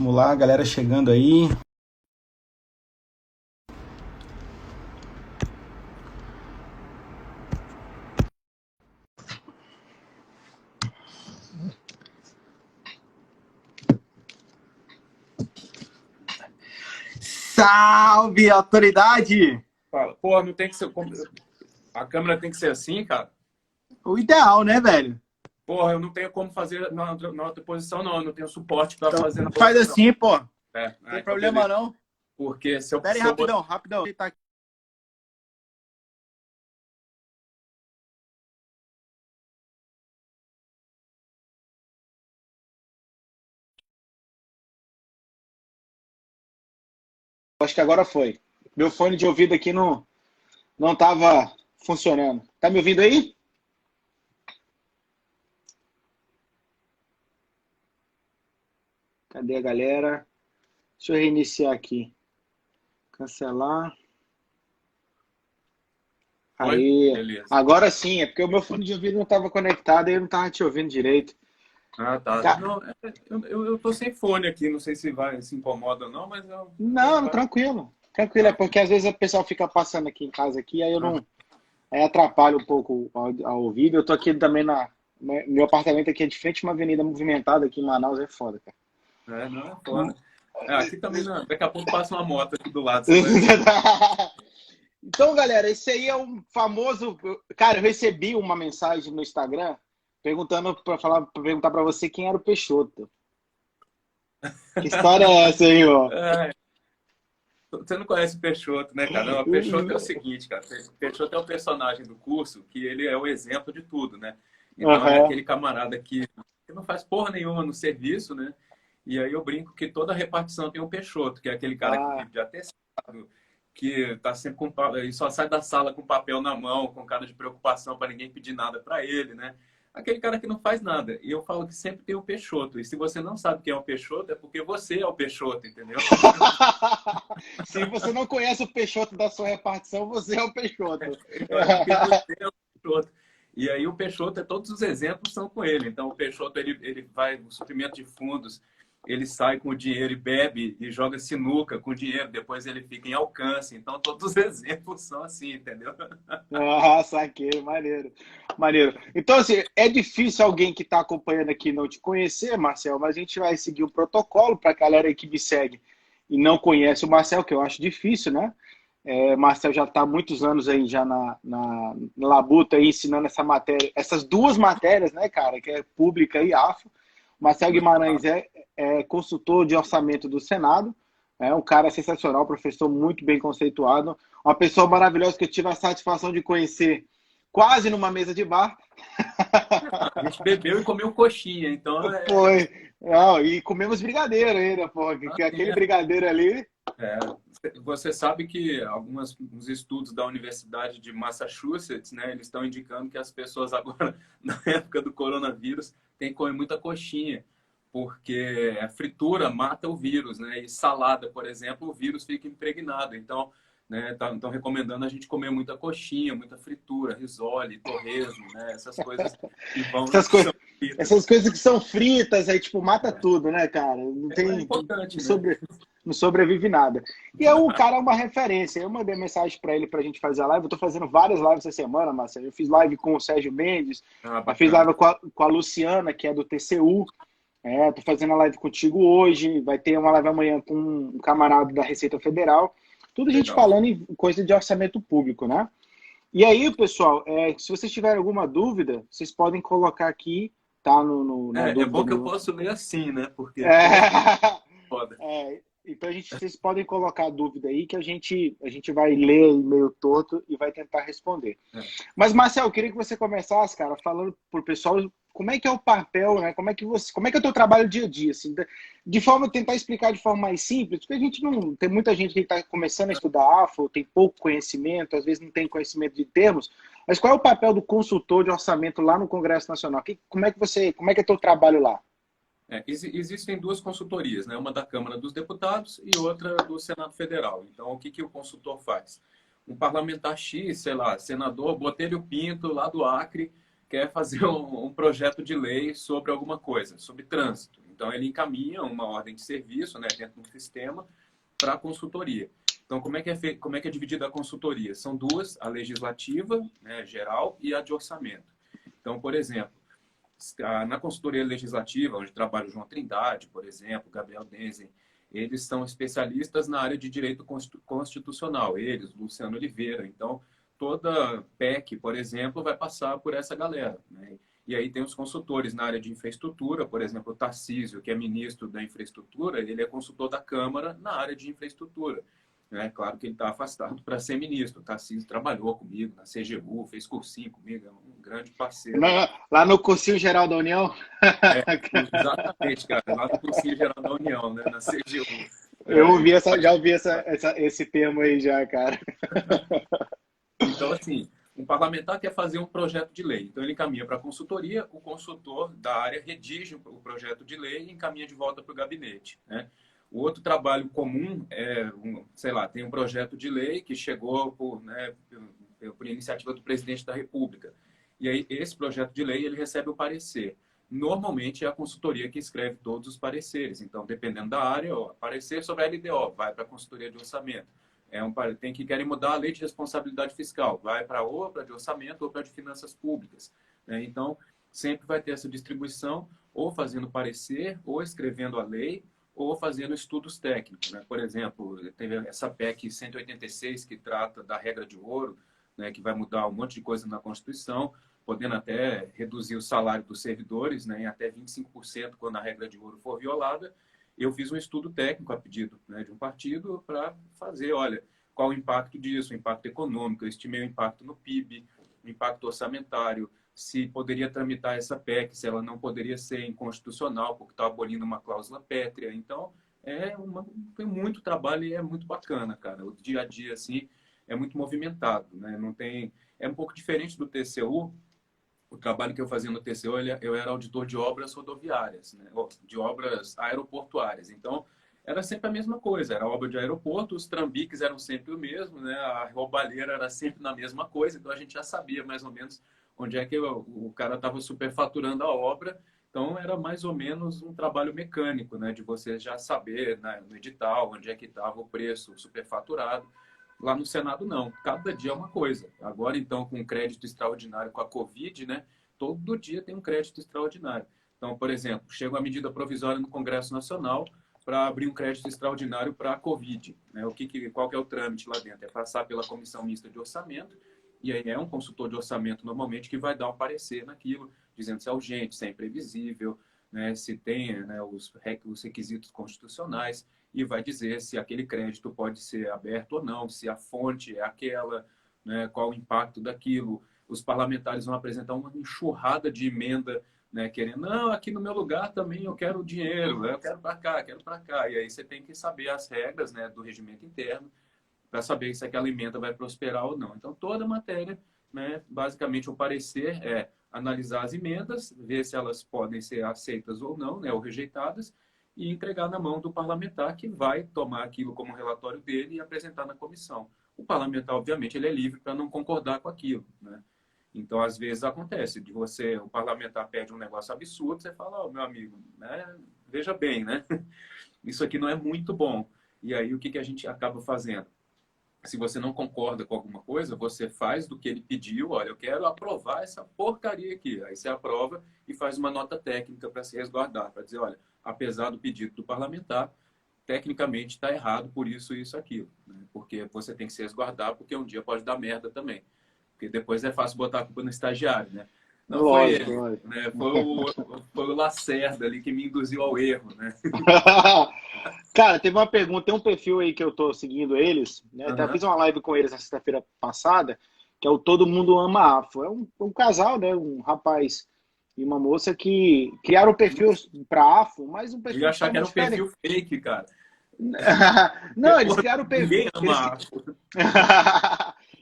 Vamos lá, galera chegando aí. Salve, autoridade! Fala, pô, não tem que ser. A câmera tem que ser assim, cara? O ideal, né, velho? Porra, eu não tenho como fazer na outra posição, não. Eu não tenho suporte para Então, fazer na faz outra, não. assim, pô. Não tem Então problema, beleza. não. Porque se eu, Pera aí, se eu botar. rapidão. Tá aqui. Acho que agora foi. Meu fone de ouvido aqui não tava funcionando. Tá me ouvindo aí? Cadê a galera? Deixa eu reiniciar aqui. Cancelar. Oi? Aí. Beleza. Agora sim, é porque o meu fone de ouvido não estava conectado e eu não estava te ouvindo direito. Ah, tá. Ca- Não, eu tô sem fone aqui, não sei se incomoda ou não, mas Não, vai. tranquilo. Tranquilo, é Ah, porque às vezes o pessoal fica passando aqui em casa aqui, aí eu ah, não. Aí atrapalha um pouco ao ouvido. Eu tô aqui também meu apartamento aqui é de frente a uma avenida movimentada aqui em Manaus, é foda, cara. não, é foda. Aqui também não. Daqui a pouco passa uma moto aqui do lado, você vai ver. Então, galera, esse aí é um famoso. Cara, eu recebi uma mensagem no Instagram perguntando para perguntar para você quem era o Peixoto. Que história é essa aí, ó? É, você não conhece o Peixoto, né, cara? Não, o Peixoto é o seguinte, cara. O Peixoto é o personagem do curso que ele é o exemplo de tudo, né? Então é Aham. aquele camarada que não faz porra nenhuma no serviço, né? E aí eu brinco que toda repartição tem um Peixoto, que é aquele cara que Ah, vive de atestado, que tá sempre e só sai da sala com papel na mão, com cara de preocupação para ninguém pedir nada para ele, né? Aquele cara que não faz nada. E eu falo que sempre tem um Peixoto. E se você não sabe quem é o Peixoto, é porque você é o Peixoto, entendeu? se você não conhece o Peixoto da sua repartição, você é o Peixoto. É porque você é o Peixoto. E aí o Peixoto, todos os exemplos são com ele. Então o Peixoto, ele vai no suprimento de fundos, ele sai com o dinheiro e bebe e joga sinuca com o dinheiro, depois ele fica em alcance. Então todos os exemplos são assim, entendeu? Ah, saquei, maneiro. Maneiro. Então, assim, é difícil alguém que está acompanhando aqui não te conhecer, Marcel, mas a gente vai seguir o protocolo para a galera aí que me segue e não conhece o Marcel, que eu acho difícil, né? Marcel já está há muitos anos aí já na Labuta aí ensinando essa matéria, essas duas matérias, né, cara, que é pública e afro. Marcel Muito Guimarães fácil. é consultor de orçamento do Senado, é um cara sensacional, professor muito bem conceituado, uma pessoa maravilhosa que eu tive a satisfação de conhecer quase numa mesa de bar. A gente bebeu e comeu coxinha, então Foi. Não, e comemos brigadeiro ainda, pô, que assim, aquele brigadeiro ali. você sabe que alguns estudos da Universidade de Massachusetts, né, eles estão indicando que as pessoas agora, na época do coronavírus, têm que comer muita coxinha, porque a fritura mata o vírus, né? E salada, por exemplo, o vírus fica impregnado. Então, né, estão recomendando a gente comer muita coxinha, muita fritura, risole, torresmo, né? Essas coisas que vão Essas que coisas, são fritas. essas coisas que são fritas, aí, tipo, mata tudo, né, cara? Não É tem. importante, Não, né? não sobrevive nada. E é o cara é uma referência. Eu mandei mensagem para ele pra gente fazer a live. Eu tô fazendo várias lives essa semana, Marcelo. Eu fiz live com o Sérgio Mendes, Ah, eu fiz bacana. live com a Luciana, que é do TCU. Tô fazendo a live contigo hoje. Vai ter uma live amanhã com um camarada da Receita Federal. Tudo a gente Legal. falando em coisa de orçamento público, né? E aí, pessoal, se vocês tiverem alguma dúvida, vocês podem colocar aqui, tá? Na É dúvida bom que eu no. posso ler assim, né? Porque, pô, É, foda. então vocês podem colocar a dúvida aí que a gente vai ler aí meio torto e vai tentar responder. É. Mas, Marcel, eu queria que você começasse, cara, falando pro pessoal como é que é o papel, né? Como é que é o teu trabalho dia a dia, assim, de forma tentar explicar de forma mais simples, porque a gente não tem muita gente que está começando a estudar AFO, tem pouco conhecimento, às vezes não tem conhecimento de termos. Mas qual é o papel do consultor de orçamento lá no Congresso Nacional? Como é que é o teu trabalho lá? Existem duas consultorias, né? Uma da Câmara dos Deputados e outra do Senado Federal. Então, o que, que o consultor faz? Um parlamentar X, sei lá, senador Botelho Pinto, lá do Acre, quer fazer um projeto de lei sobre alguma coisa, sobre trânsito. Então, ele encaminha uma ordem de serviço, né, dentro do sistema para a consultoria. Então, como é que é dividida a consultoria? São duas, a legislativa, né, geral, e a de orçamento. Então, por exemplo, na consultoria legislativa, onde trabalha o João Trindade, por exemplo, Gabriel Denzen, eles são especialistas na área de direito constitucional, eles, Luciano Oliveira. Então, toda PEC, por exemplo, vai passar por essa galera, né? E aí tem os consultores na área de infraestrutura, por exemplo, o Tarcísio, que é ministro da infraestrutura, ele é consultor da Câmara na área de infraestrutura. É claro que ele está afastado para ser ministro. O Tarcísio trabalhou comigo na CGU, fez cursinho comigo, é um grande parceiro. Lá no Cursinho Geral da União? Exatamente, cara. Lá no Cursinho Geral da União, né? Na CGU. Já ouvi esse termo aí já, cara. Então, assim, um parlamentar quer fazer um projeto de lei. Então, ele encaminha para a consultoria, o consultor da área redige o projeto de lei e encaminha de volta para o gabinete, né? O outro trabalho comum é, sei lá, tem um projeto de lei que chegou por iniciativa do presidente da República. E aí, esse projeto de lei, ele recebe o parecer. Normalmente, é a consultoria que escreve todos os pareceres. Então, dependendo da área, parecer sobre a LDO, vai para a consultoria de orçamento. Tem que querem mudar a lei de responsabilidade fiscal, vai para de orçamento ou para de finanças públicas, né? Então, sempre vai ter essa distribuição, ou fazendo parecer, ou escrevendo a lei, ou fazendo estudos técnicos, né? Por exemplo, teve essa PEC 186 que trata da regra de ouro, né, que vai mudar um monte de coisa na Constituição, podendo até reduzir o salário dos servidores, né, em até 25% quando a regra de ouro for violada. Eu fiz um estudo técnico a pedido, né, de um partido para fazer, olha, qual o impacto disso, o impacto econômico, eu estimei o impacto no PIB, o impacto orçamentário, se poderia tramitar essa PEC, se ela não poderia ser inconstitucional, porque está abolindo uma cláusula pétrea. Então, tem muito trabalho e é muito bacana, cara. O dia a dia, assim, é muito movimentado, né? Não tem... É um pouco diferente do TCU. O trabalho que eu fazia no TCU, eu era auditor de obras rodoviárias, né? De obras aeroportuárias. Então, era sempre a mesma coisa. Era obra de aeroporto, os trambiques eram sempre o mesmo, né? A roubalheira era sempre na mesma coisa. Então, a gente já sabia mais ou menos onde é que o cara estava superfaturando a obra. Então, era mais ou menos um trabalho mecânico, né? De você já saber, né, no edital onde é que estava o preço superfaturado. Lá no Senado, não. Cada dia é uma coisa. Agora, então, com crédito extraordinário com a Covid, né? Todo dia tem um crédito extraordinário. Então, por exemplo, chega uma medida provisória no Congresso Nacional para abrir um crédito extraordinário para a Covid, né? Qual que é o trâmite lá dentro? É passar pela Comissão Mista de Orçamento, e aí é um consultor de orçamento, normalmente, que vai dar um parecer naquilo, dizendo se é urgente, se é imprevisível, né, se tem, né, os requisitos constitucionais, e vai dizer se aquele crédito pode ser aberto ou não, se a fonte é aquela, né, qual o impacto daquilo. Os parlamentares vão apresentar uma enxurrada de emenda, né, querendo, não, aqui no meu lugar também eu quero dinheiro, eu quero para cá, quero para cá. E aí você tem que saber as regras, né, do regimento interno, para saber se aquela emenda vai prosperar ou não. Então, toda matéria, né, basicamente, o parecer é analisar as emendas, ver se elas podem ser aceitas ou não, né, ou rejeitadas, e entregar na mão do parlamentar, que vai tomar aquilo como relatório dele e apresentar na comissão. O parlamentar, obviamente, ele é livre para não concordar com aquilo, né? Então, às vezes acontece de o parlamentar pede um negócio absurdo, você fala, meu amigo, né, veja bem, né? Isso aqui não é muito bom. E aí, o que a gente acaba fazendo? Se você não concorda com alguma coisa, você faz do que ele pediu. Olha, eu quero aprovar essa porcaria aqui. Aí você aprova e faz uma nota técnica para se resguardar, para dizer, olha, apesar do pedido do parlamentar, tecnicamente está errado por isso, isso, aquilo, né? Porque você tem que se resguardar, porque um dia pode dar merda também. Porque depois é fácil botar a culpa no estagiário, né? Não lógico, foi ele, lógico. Né? Foi o Lacerda ali que me induziu ao erro, né? Cara, teve uma pergunta, tem um perfil aí que eu tô seguindo eles, né? Até fiz uma live com eles na sexta-feira passada, que é o Todo Mundo Ama Afro. É um casal, né? Um rapaz e uma moça que criaram o perfil para Afro, mas um perfil. Eu ia achar que era um perfil fake, cara. Não, eles criaram o perfil. Ninguém ama Afro.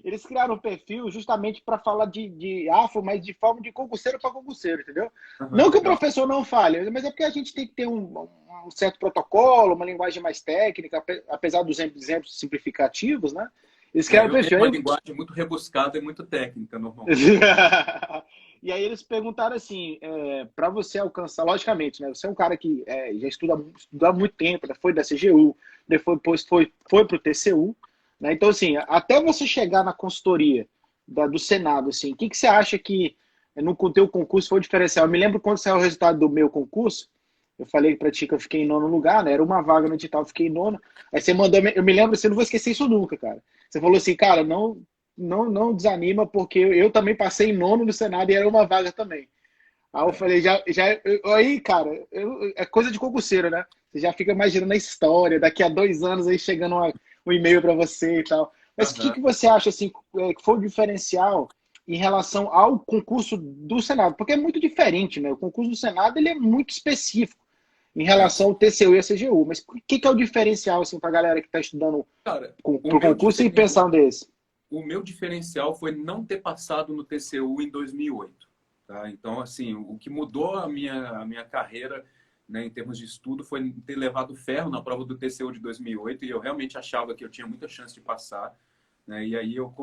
Eles criaram um perfil justamente para falar de afro, mas de forma de concurseiro para concurseiro, entendeu? Não que o professor não fale, mas é porque a gente tem que ter um certo protocolo, uma linguagem mais técnica, apesar dos exemplos simplificativos, né? Eles criaram o perfil. Uma linguagem muito rebuscada e muito técnica, normalmente. E aí eles perguntaram assim, para você alcançar, logicamente, né? Você é um cara que já estuda há muito tempo, né? Foi da CGU, depois foi para o TCU, né? Então, assim, até você chegar na consultoria do Senado, assim, o que você acha que no teu concurso foi o diferencial? Eu me lembro quando saiu o resultado do meu concurso, eu falei para ti que eu fiquei em nono lugar, né? Era uma vaga no edital, eu fiquei em nono. Aí você mandou, eu me lembro, você não vou esquecer isso nunca, cara. Você falou assim, cara, não desanima, porque eu também passei em nono no Senado e era uma vaga também. Aí eu falei, aí, cara, é coisa de concurseiro, né? Você já fica imaginando a história, daqui a 2 anos aí chegando um e-mail para você e tal. Mas o que, Aham. que você acha, assim, que foi o diferencial em relação ao concurso do Senado? Porque é muito diferente, né? O concurso do Senado, ele é muito específico em É. relação ao TCU e a CGU. Mas o que, que é o diferencial, assim, para a galera que está estudando Cara, para o concurso e pensar um desse? o meu diferencial foi não ter passado no TCU em 2008. Tá? Então, assim, o que mudou a minha carreira, né, em termos de estudo foi ter levado ferro na prova do TCU de 2008 e eu realmente achava que eu tinha muita chance de passar. Né? E aí eu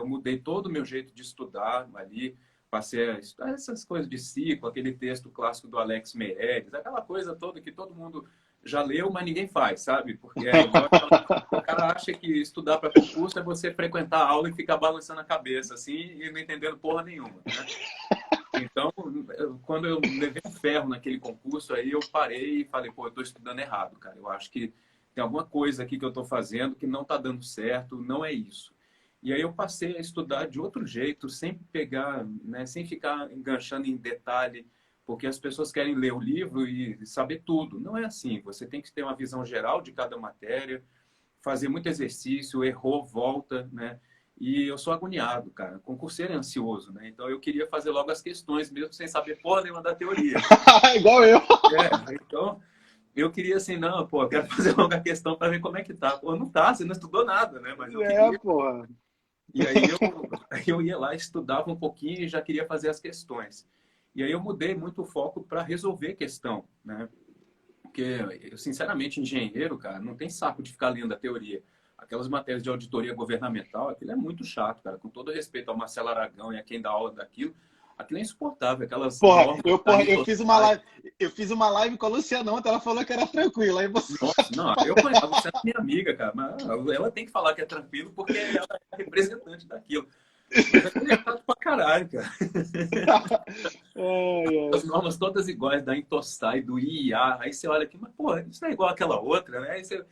mudei todo o meu jeito de estudar ali, passei a estudar essas coisas de ciclo, aquele texto clássico do Alex Meireles, aquela coisa toda que todo mundo já leu, mas ninguém faz, sabe? Porque é igual o cara acha que estudar para concurso é você frequentar a aula e ficar balançando a cabeça, assim, e não entendendo porra nenhuma, né? Então, quando eu levei um ferro naquele concurso, aí eu parei e falei, pô, eu estou estudando errado, cara. Eu acho que tem alguma coisa aqui que eu estou fazendo que não está dando certo, não é isso. E aí eu passei a estudar de outro jeito, sem pegar, né, sem ficar enganchando em detalhe, porque as pessoas querem ler o livro e saber tudo. Não é assim. Você tem que ter uma visão geral de cada matéria, fazer muito exercício, errou, volta, né? E eu sou agoniado, cara. Concurseiro é ansioso, né? Então eu queria fazer logo as questões, mesmo sem saber porra nenhuma da teoria. Igual eu. Então eu queria assim, não, pô, eu quero fazer logo a questão para ver como é que tá. Pô, não tá, você não estudou nada, né? Mas eu queria. Porra. E aí eu ia lá, estudava um pouquinho e já queria fazer as questões. E aí eu mudei muito o foco para resolver questão, né? Porque eu, sinceramente, engenheiro, cara, não tem saco de ficar lendo a teoria. Aquelas matérias de auditoria governamental, aquilo é muito chato, cara. Com todo respeito ao Marcelo Aragão e a quem dá aula daquilo, aquilo é insuportável. Aquelas normas da Eu fiz uma live com a Luciana ontem, ela falou que era tranquila. Aí você... Nossa, não, eu conheço, você é minha amiga, cara, mas ela tem que falar que é tranquilo porque ela é representante daquilo. Mas aquilo é chato pra caralho, cara. As normas todas iguais da Intosai, do IIA. Aí você olha aqui, mas, pô, isso não é igual àquela outra, né? Aí você,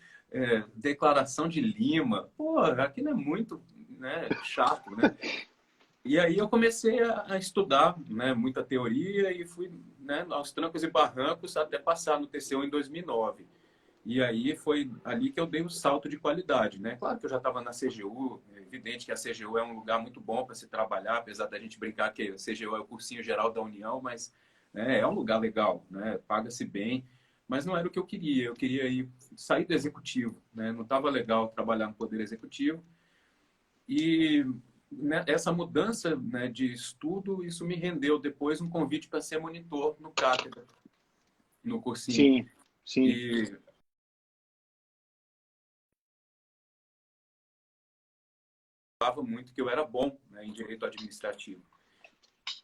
declaração de Lima. Pô, aquilo é muito, né, chato, né? E aí eu comecei a estudar, né, muita teoria e fui, né, aos trancos e barrancos até passar no TCU em 2009. E aí foi ali que eu dei o salto de qualidade, né? Claro que eu já estava na CGU, é evidente que a CGU é um lugar muito bom para se trabalhar, apesar da gente brincar que a CGU é o cursinho geral da União, mas, né, é um lugar legal, né? Paga-se bem, mas não era o que eu queria. Eu queria sair do executivo, né? Não estava legal trabalhar no poder executivo. E, né, essa mudança, né, de estudo, isso me rendeu depois um convite para ser monitor no cátedra, no cursinho. Sim, sim. E falava muito que eu era bom, né, em direito administrativo.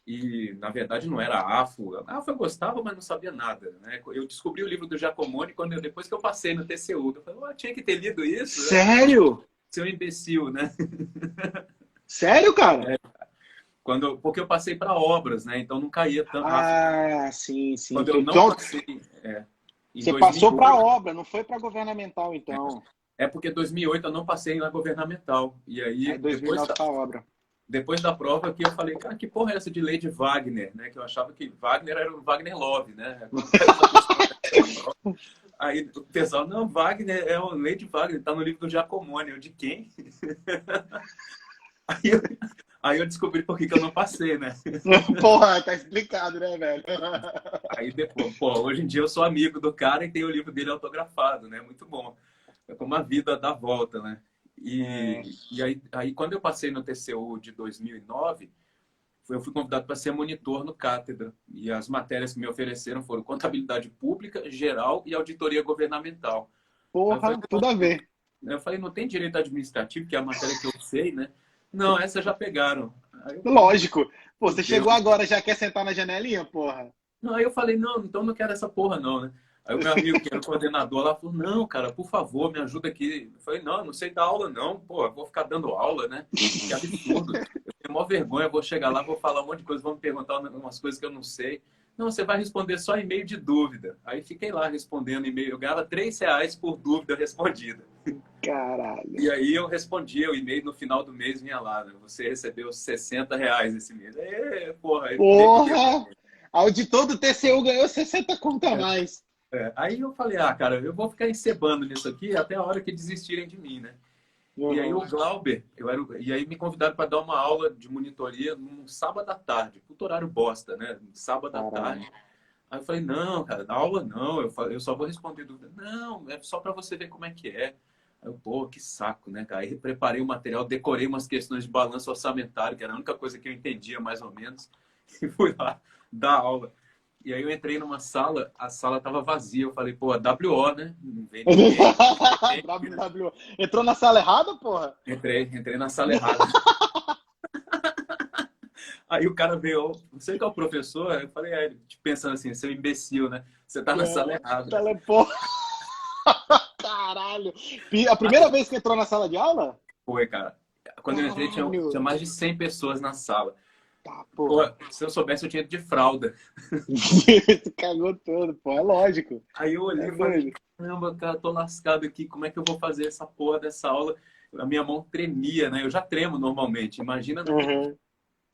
E, na verdade, não era AFO. A AFO eu gostava, mas não sabia nada. Né? Eu descobri o livro do Giacomoni depois que eu passei no TCU. Eu falei, tinha que ter lido isso. Sério? Seu imbecil, né? Sério, cara? Porque eu passei para obras, né? Então não caía tanto. Ah, sim, sim. Quando eu não Então, passei em você passou para a 2008, obra, não foi para governamental, então. porque em 2008 eu não passei na governamental. E aí, Aí 2009 para a obra. depois da prova aqui, eu falei, cara, que porra é essa de Lady Wagner, né? Que eu achava que Wagner era o Wagner Love, né? Aí o pessoal, não, Wagner é o Lady Wagner, tá no livro do Giacomoni. Eu, de quem? Aí eu, aí eu descobri por que eu não passei, né? Porra, tá explicado, né, velho? Aí depois, pô, hoje em dia eu sou amigo do cara e tenho o livro dele autografado, né? Muito bom. É como a vida dá volta, né? E aí, quando eu passei no TCU de 2009, eu fui convidado para ser monitor no cátedra. E as matérias que me ofereceram foram contabilidade pública, geral e auditoria governamental. Aí eu falei, Porra, tudo a ver. não tem direito administrativo, que é a matéria que eu sei, né? Não, essa já pegaram. Aí eu, Lógico. Pô, você fudeu. chegou agora, já quer sentar na janelinha, porra? Não, aí eu falei, não, então não quero essa porra não, né? Aí o meu amigo, que era o coordenador lá, falou, não, cara, por favor, me ajuda aqui. Eu falei, não, não sei dar aula não, pô, eu vou ficar dando aula, né? Que absurdo. Eu tenho maior vergonha, eu vou chegar lá, vou falar um monte de coisa, vão me perguntar umas coisas que eu não sei. Não, você vai responder só e-mail de dúvida. Aí fiquei lá respondendo e-mail, eu ganhava R$ 3 por dúvida respondida. Caralho. E aí eu respondia o e-mail no final do mês, vinha lá, né? Você recebeu R$ 60 esse mês. Porra, eu tremia. Porra! Auditor do TCU ganhou 60 conto a mais. Aí eu falei, cara, eu vou ficar encebando nisso aqui até a hora que desistirem de mim, né? E aí o Uhum. Glauber, e aí me convidaram para dar uma aula de monitoria num sábado à tarde, puto horário bosta, né? Sábado à Caralho. tarde. Aí eu falei, não, cara, na aula não, eu só vou responder dúvida. Não, é só para você ver como é que é. Aí eu, pô, que saco, né, cara? Aí preparei o material, decorei umas questões de balanço orçamentário, que era a única coisa que eu entendia mais ou menos, e fui lá dar aula. E aí eu entrei numa sala, a sala tava vazia. Eu falei, pô, WO, né? Não vem ninguém. WW. Entrou na sala errada, porra? Entrei na sala errada. Aí o cara veio, você que é o professor? Eu falei, pensando assim, seu imbecil, né? Você tá na sala errada. Telepor. Caralho. A primeira vez que entrou na sala de aula? Foi, cara. Quando eu entrei, tinha Caralho. mais de 100 pessoas na sala. Tá, Pô, porra. se eu soubesse, eu tinha ido de fralda. Tu cagou todo, pô. É lógico. Aí eu olhei É e falei, doido. caramba, cara, tô lascado aqui. Como é que eu vou fazer essa porra dessa aula? A minha mão tremia, né? Eu já tremo normalmente. Imagina naquele. Uhum.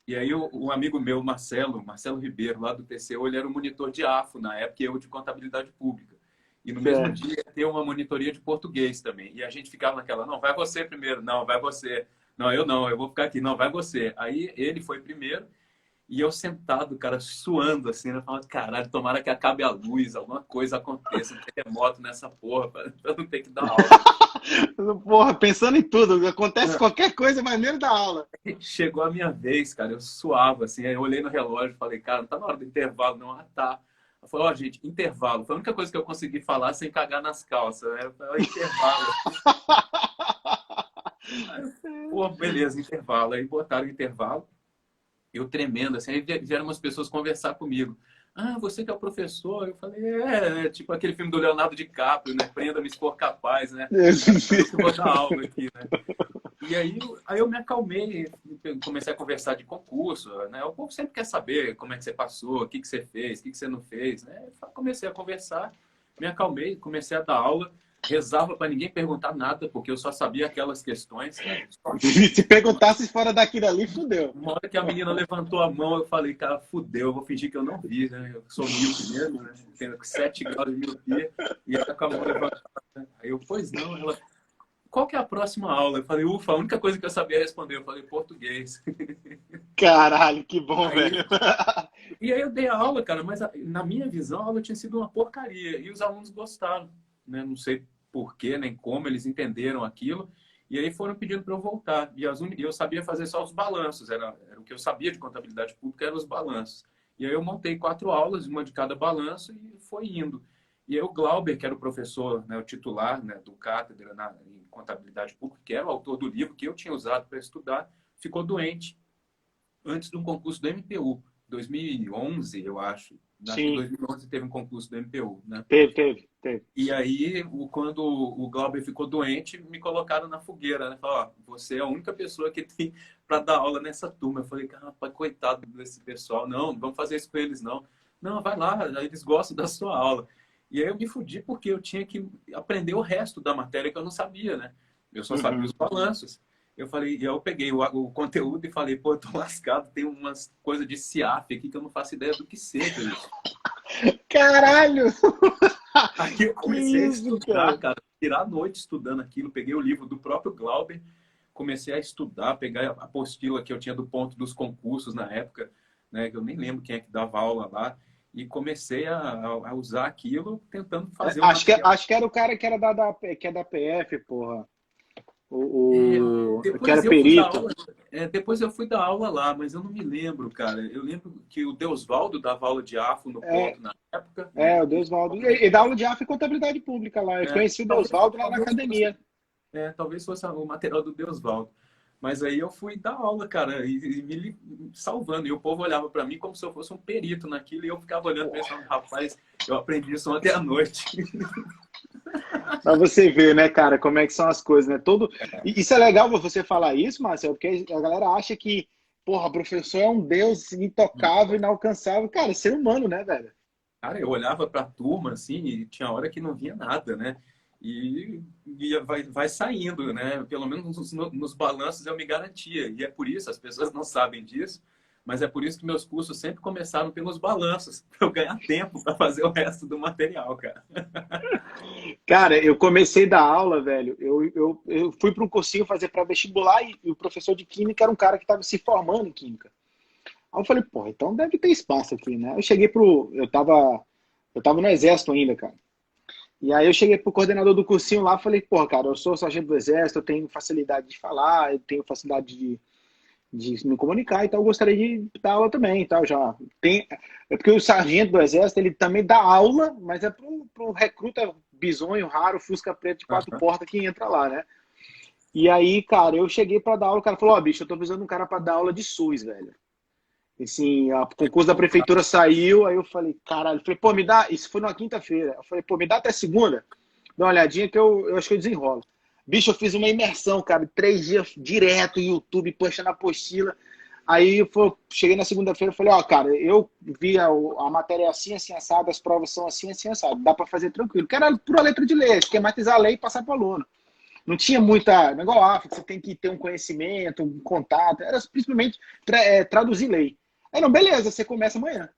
E aí um amigo meu, Marcelo Ribeiro, lá do TCU, ele era um monitor de AFO na época e eu de contabilidade pública. E no mesmo Certo. dia ia ter uma monitoria de português também. E a gente ficava naquela, não, vai você primeiro, não, vai você. Não, eu vou ficar aqui, não, vai você. Aí ele foi primeiro e eu sentado, cara, suando assim, né? Falando, caralho, tomara que acabe a luz, alguma coisa aconteça, um terremoto nessa porra, pra eu não ter que dar aula. Porra, pensando em tudo. Acontece qualquer coisa, mas menos da aula. Chegou a minha vez, cara, eu suava, assim, aí eu olhei no relógio e falei, cara, não tá na hora do intervalo, não, tá. Eu falei, ó, gente, intervalo. Foi a única coisa que eu consegui falar sem cagar nas calças, né? Eu falei, intervalo. Aí, pô, beleza, intervalo. Aí botaram o intervalo, eu tremendo, assim, aí vieram umas pessoas conversar comigo. Ah, você que é o professor? Eu falei, tipo aquele filme do Leonardo DiCaprio, né? Prenda-me se for capaz, né? Eu que vou dar aula aqui, né? E aí eu me acalmei, comecei a conversar de concurso, né? O povo sempre quer saber como é que você passou, o que que você fez, o que que você não fez, né? Comecei a conversar, me acalmei, comecei a dar aula, rezava para ninguém perguntar nada, porque eu só sabia aquelas questões, cara. Se perguntasse fora daquilo ali, fudeu. Uma hora que a menina levantou a mão, eu falei, cara, fudeu, eu vou fingir que eu não vi, né? Eu sou míope mesmo, né? Tenho 7 graus de miopia, e ela com a mão levantada. Aí eu, pois não, ela, qual que é a próxima aula? Eu falei, ufa, a única coisa que eu sabia responder, eu falei, português. Caralho, que bom, Aí, velho. e aí eu dei a aula, cara, mas na minha visão a aula tinha sido uma porcaria, e os alunos gostaram, né? Não sei por quê, nem como eles entenderam aquilo, e aí foram pedindo para eu voltar. E eu sabia fazer só os balanços, era o que eu sabia de contabilidade pública, eram os balanços. E aí eu montei 4 aulas, uma de cada balanço, e foi indo. E aí o Glauber, que era o professor, né, o titular, né, do cátedra em contabilidade pública, que era o autor do livro que eu tinha usado para estudar, ficou doente antes de um concurso do MPU, 2011, eu acho. Acho que em Sim, 2011 teve um concurso do MPU, né? teve. E aí, quando o Glauber ficou doente, me colocaram na fogueira, né? Falaram, ó, você é a única pessoa que tem para dar aula nessa turma. Eu falei, rapaz, coitado desse pessoal. Não vamos fazer isso com eles, não. Não, vai lá, eles gostam da sua aula. E aí eu me fudi porque eu tinha que aprender o resto da matéria que eu não sabia, né? Eu só sabia os Uhum. balanços. Eu falei, e eu peguei o conteúdo e falei, pô, eu tô lascado, tem umas coisas de CIAF aqui que eu não faço ideia do que seja isso. Caralho! Aí eu Que comecei a isso, estudar, cara? cara, tirar a noite estudando aquilo, peguei o livro do próprio Glauber, comecei a estudar, pegar a apostila que eu tinha do ponto dos concursos na época, né, que eu nem lembro quem é que dava aula lá, e comecei a usar aquilo tentando fazer o material. Acho que era o cara que era que é da PF, porra. Que era Depois eu fui dar perito. aula, depois eu fui dar aula lá, mas eu não me lembro, cara. Eu lembro que o Deusvaldo dava aula de AFO no É, ponto na época, né? o Deusvaldo. E dá aula de AF e contabilidade pública lá. Eu conheci o Talvez, Deusvaldo lá na talvez fosse academia. talvez fosse o material do Deusvaldo. Mas aí eu fui dar aula, cara, e me salvando. E o povo olhava para mim como se eu fosse um perito naquilo. E eu ficava olhando, pensando, rapaz, eu aprendi isso ontem à noite. Pra você ver, né, cara, como é que são as coisas, né? Isso é legal você falar isso, Marcelo, porque a galera acha que, porra, professor é um deus intocável, inalcançável. Cara, é ser humano, né, velho? Cara, eu olhava para a turma, assim, e tinha hora que não via nada, né? E vai saindo, né? Pelo menos nos balanços eu me garantia. E é por isso, as pessoas não sabem disso, mas é por isso que meus cursos sempre começaram pelos balanços, para eu ganhar tempo para fazer o resto do material, cara. Cara, eu comecei da aula, velho. Eu fui para um cursinho fazer para vestibular e o professor de química era um cara que estava se formando em química. Aí eu falei, pô, então deve ter espaço aqui, né? Eu cheguei pro. Eu tava no exército ainda, cara. E aí eu cheguei pro coordenador do cursinho lá, falei, pô, cara, eu sou sargento do exército, eu tenho facilidade de falar, eu tenho facilidade de me comunicar, então eu gostaria de dar aula também, e tal, já tem. É porque o sargento do exército, ele também dá aula, mas é pro recruta bizonho, raro, fusca preto de quatro Aham. portas que entra lá, né? E aí, cara, eu cheguei pra dar aula, o cara falou, ó, bicho, eu tô precisando de um cara pra dar aula de SUS, velho. Assim, o concurso da prefeitura saiu, aí eu falei, caralho, falei, pô, me dá, isso foi numa quinta-feira. Eu falei, pô, me dá até segunda, dá uma olhadinha que eu acho que eu desenrolo. Bicho, eu fiz uma imersão, cara, 3 dias direto, YouTube, puxando a apostila. Aí cheguei na segunda-feira e falei, ó, cara, eu vi a matéria assim, assim, assado, as provas são assim, assim, assado. Dá pra fazer tranquilo. Que era pura letra de lei, esquematizar a lei e passar pro aluno. Não tinha muita. Não é igual a África, você tem que ter um conhecimento, um contato. Era simplesmente traduzir lei. Aí não, beleza, você começa amanhã.